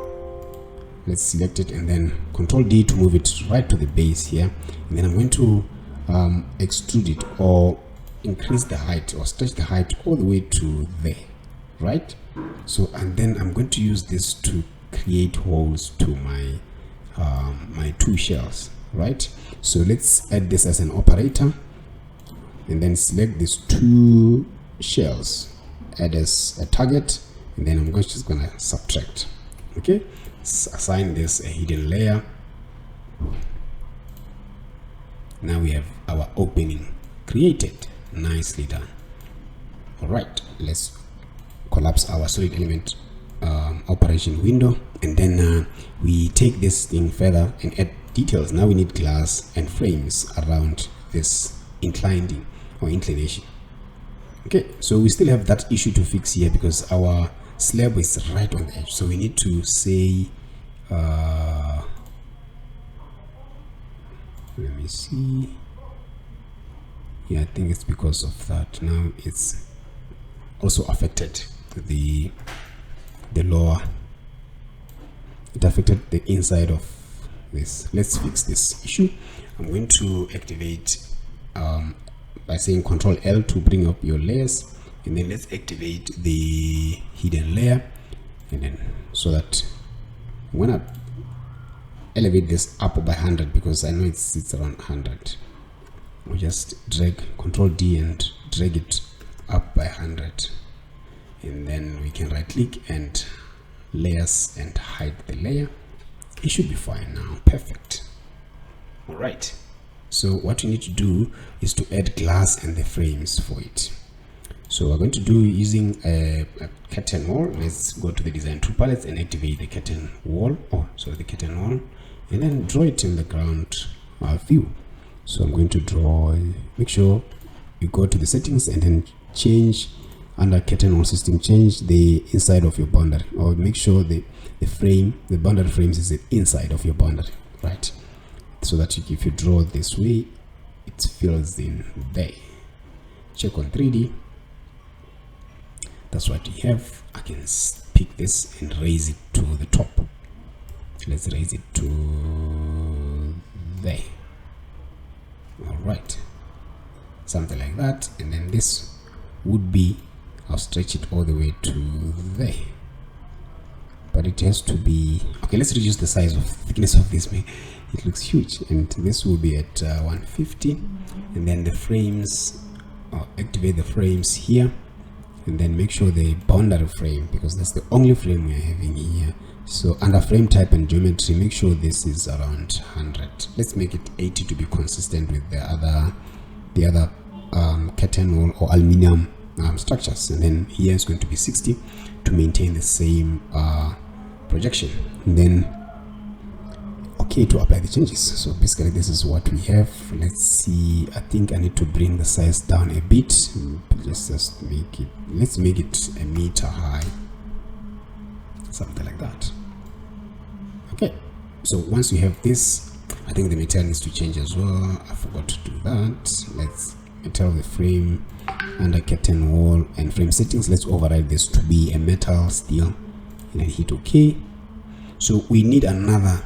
Let's select it and then Control D to move it right to the base here, and then I'm going to extrude it or increase the height or stretch the height all the way to there, right? So, and then I'm going to use this to create holes to my my two shells, right? So let's add this as an operator and then select these two shells, add as a target, and then I'm just gonna subtract. Okay, assign this a hidden layer. Now we have our opening created. Nicely done. All right, let's collapse our solid element operation window, and then we take this thing further and add details. Now we need glass and frames around this inclining or inclination. Okay, so we still have that issue to fix here because our slab is right on the edge. So we need to say let me see. Yeah, I think it's because of that. Now it's also affected the lower. It affected the inside of this. Let's fix this issue. I'm going to activate by saying Control L to bring up your layers, and then let's activate the hidden layer, and then so that when I elevate this up by 100, because I know it sits around 100, we just drag Control D and drag it up by 100, and then we can right click and layers and hide the layer. It should be fine now. Perfect. All right, so what we need to do is to add glass and the frames for it. So we're going to do using a curtain wall. Let's go to the design tool palettes and activate the curtain wall, the curtain wall, and then draw it in the ground view. So I'm going to draw, make sure you go to the settings and then change under curtain wall system, change the inside of your boundary, or make sure the boundary frames is the inside of your boundary, right? So that if you draw this way, it fills in there. Check on 3D. That's what we have. I can pick this and raise it to the top. Let's raise it to there. All right, something like that. And then this would be, I'll stretch it all the way to there, but it has to be okay. Let's reduce the size of thickness of this. It looks huge, and this will be at 150. And then the frames, activate the frames here, and then make sure the boundary frame, because that's the only frame we're having here. So under frame type and geometry, make sure this is around 100. Let's make it 80 to be consistent with the other curtain wall or aluminium structures, and then here is going to be 60 to maintain the same projection. And then okay, to apply the changes. So basically this is what we have. Let's see, I think I need to bring the size down a bit. Let's make it, let's make it 1 meter high, something like that. Okay, so once you have this, I think the material needs to change as well. I forgot to do that. Let's tell the frame under curtain wall and frame settings, let's override this to be a metal steel, and then hit OK. So we need another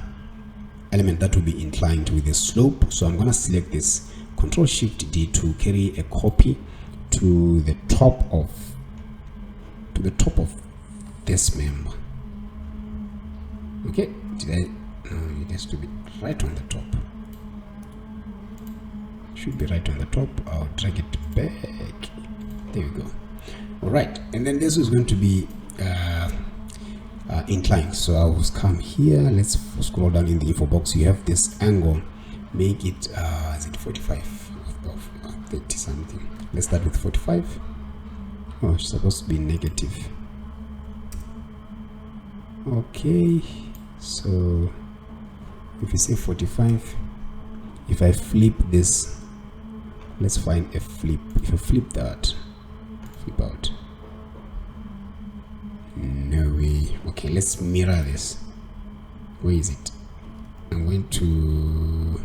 element that will be inclined with the slope. So I'm going to select this, Control Shift D to carry a copy to the top of this member. Okay, it has to be right on the top. Should be right on the top. I'll drag it back. There we go. All right, and then this is going to be inclined. So I will come here. Let's scroll down in the info box. You have this angle. Make it is it 45 of 30 something. Let's start with 45. Oh, it's supposed to be negative. Okay, so if you say 45, if I flip this, let's find a flip. If I flip that, flip out. No way. Okay, let's mirror this. Where is it? I'm going to,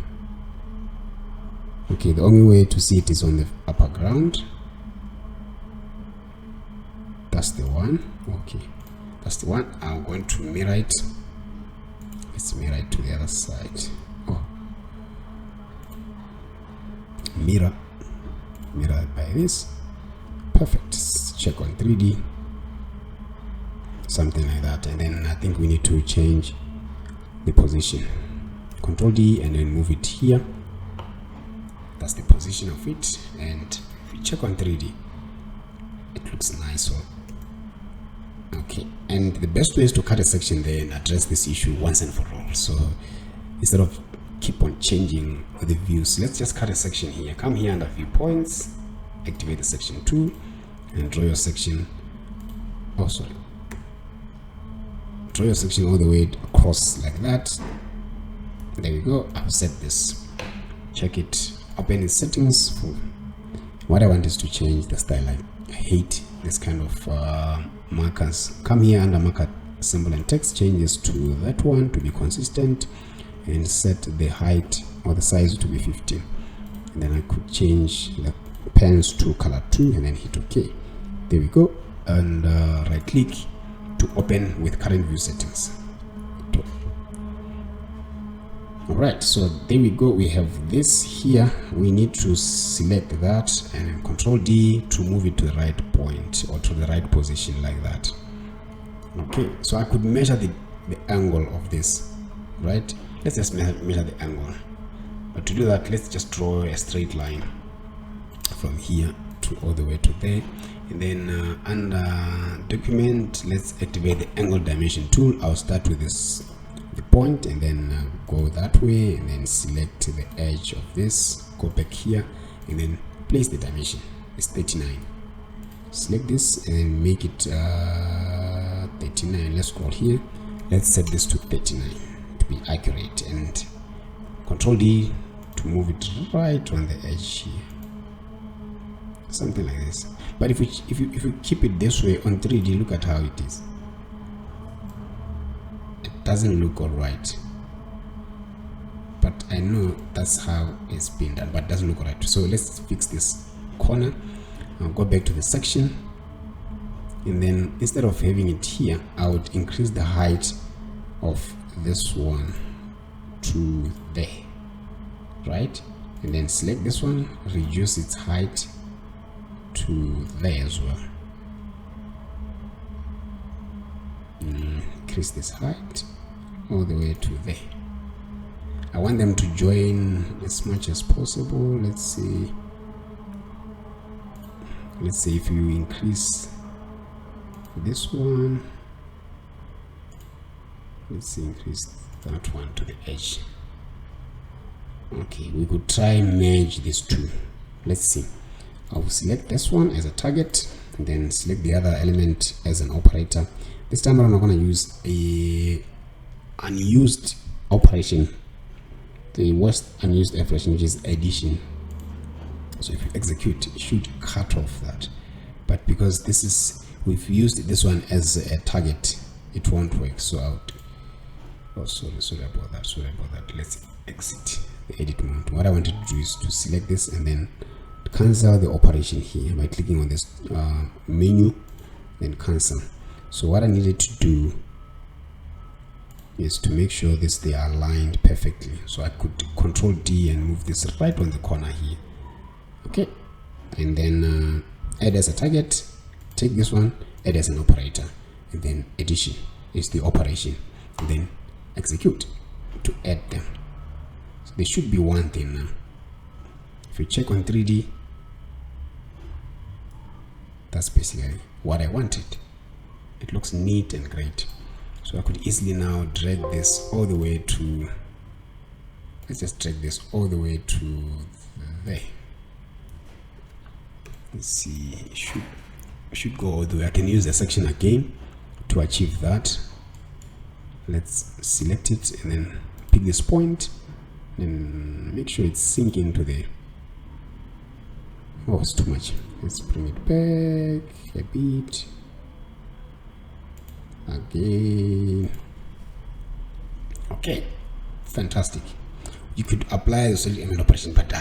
okay, the only way to see it is on the upper ground. That's the one. Okay, that's the one. I'm going to mirror it. Let's mirror it to the other side. Oh, mirror by this. Perfect. Check on 3D, something like that. And then I think we need to change the position. Control D and then move it here. That's the position of it. And if we check on 3D, it looks nice. So okay, and the best way is to cut a section there and address this issue once and for all. So instead of keep on changing the views, let's just cut a section here. Come here under viewpoints, activate the section 2 and draw your section. Oh, sorry. Draw your section all the way across like that. There we go. I've set this. Check it. Open its settings. What I want is to change the style. I hate this kind of markers. Come here under marker symbol and text, change this to that one to be consistent, and set the height or the size to be 15. And then I could change the pens to color 2 and then hit OK. There we go. And right click to open with current view settings. Alright, so there we go. We have this here. We need to select that and then Control D to move it to the right point or to the right position like that. Okay, so I could measure the angle of this, right? Let's just measure the angle. But to do that, let's just draw a straight line from here to all the way to there. And then under document, let's activate the angle dimension tool. I'll start with this, the point, and then go that way, and then select the edge of this, go back here, and then place the dimension. It's 39. Select this and make it 39. Let's scroll here. Let's set this to 39 to be accurate, and Control D to move it right on the edge here, something like this. But if you keep it this way on 3D, look at how it is. It doesn't look all right, but I know that's how it's been done, but it doesn't look all right. So let's fix this corner. I'll go back to the section, and then instead of having it here, I would increase the height of this one to there, right? And then select this one, reduce its height to there as well. Increase this height all the way to there. I want them to join as much as possible. Let's see if you increase this one, let's increase that one to the edge. Okay, we could try merge these two. Let's see. I will select this one as a target and then select the other element as an operator. This time around I'm going to use a unused operation, the worst unused operation, which is addition. So if you execute, it should cut off that, but because this is, we've used this one as a target, it won't work. So out. Oh, sorry about that. Let's exit the edit mode. What I wanted to do is to select this and then cancel the operation here by clicking on this menu, then cancel. So what I needed to do is to make sure they are aligned perfectly. So I could Control D and move this right on the corner here. Okay, and then add as a target, take this one, add as an operator, and then addition is the operation, and then execute to add them. So there should be one thing now. If you check on 3D, that's basically what I wanted. It looks neat and great. So I could easily now drag this all the way to, let's just drag this all the way to there. Let's see, it should go all the way. I can use the section again to achieve that. Let's select it and then pick this point and make sure it's sinking into there. Oh, it's too much. Let's bring it back a bit. Again. Okay, fantastic. You could apply the solid element operation, but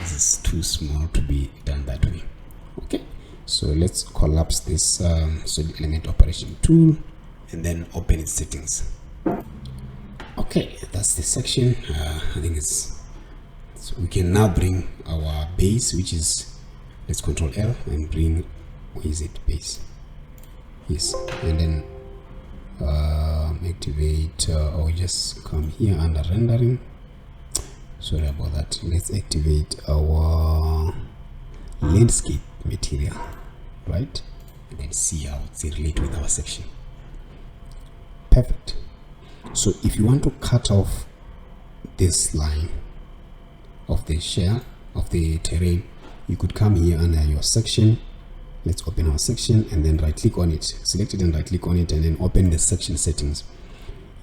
this is too small to be done that way. Okay, so let's collapse this solid element operation tool and then open its settings. Okay, that's the section. I think it's so we can now bring our base, which is, let's Control L and bring, where is it, base? Yes, and then activate or just come here under rendering. Sorry about that. Let's activate our landscape material, right? And then see how it's relate with our section. Perfect. So if you want to cut off this line of the shell of the terrain, you could come here under your section. Let's open our section and then right click on it, select it and right click on it, and then open the section settings.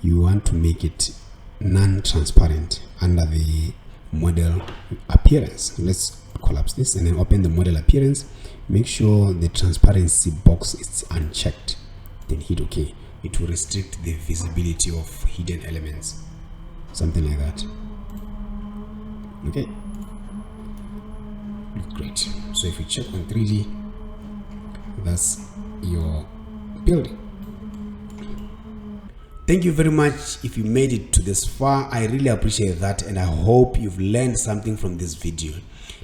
You want to make it non-transparent under the model appearance. Let's collapse this and then open the model appearance. Make sure the transparency box is unchecked, then hit OK. It will restrict the visibility of hidden elements, something like that. Okay, great. So if you check on 3D, that's your building. Thank you very much. If you made it to this far, I really appreciate that, and I hope you've learned something from this video.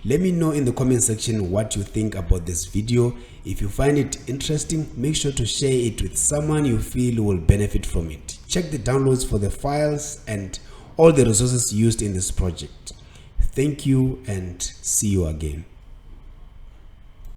Let me know in the comment section what you think about this video. If you find it interesting, make sure to share it with someone you feel will benefit from it. Check the downloads for the files and all the resources used in this project. Thank you and see you again.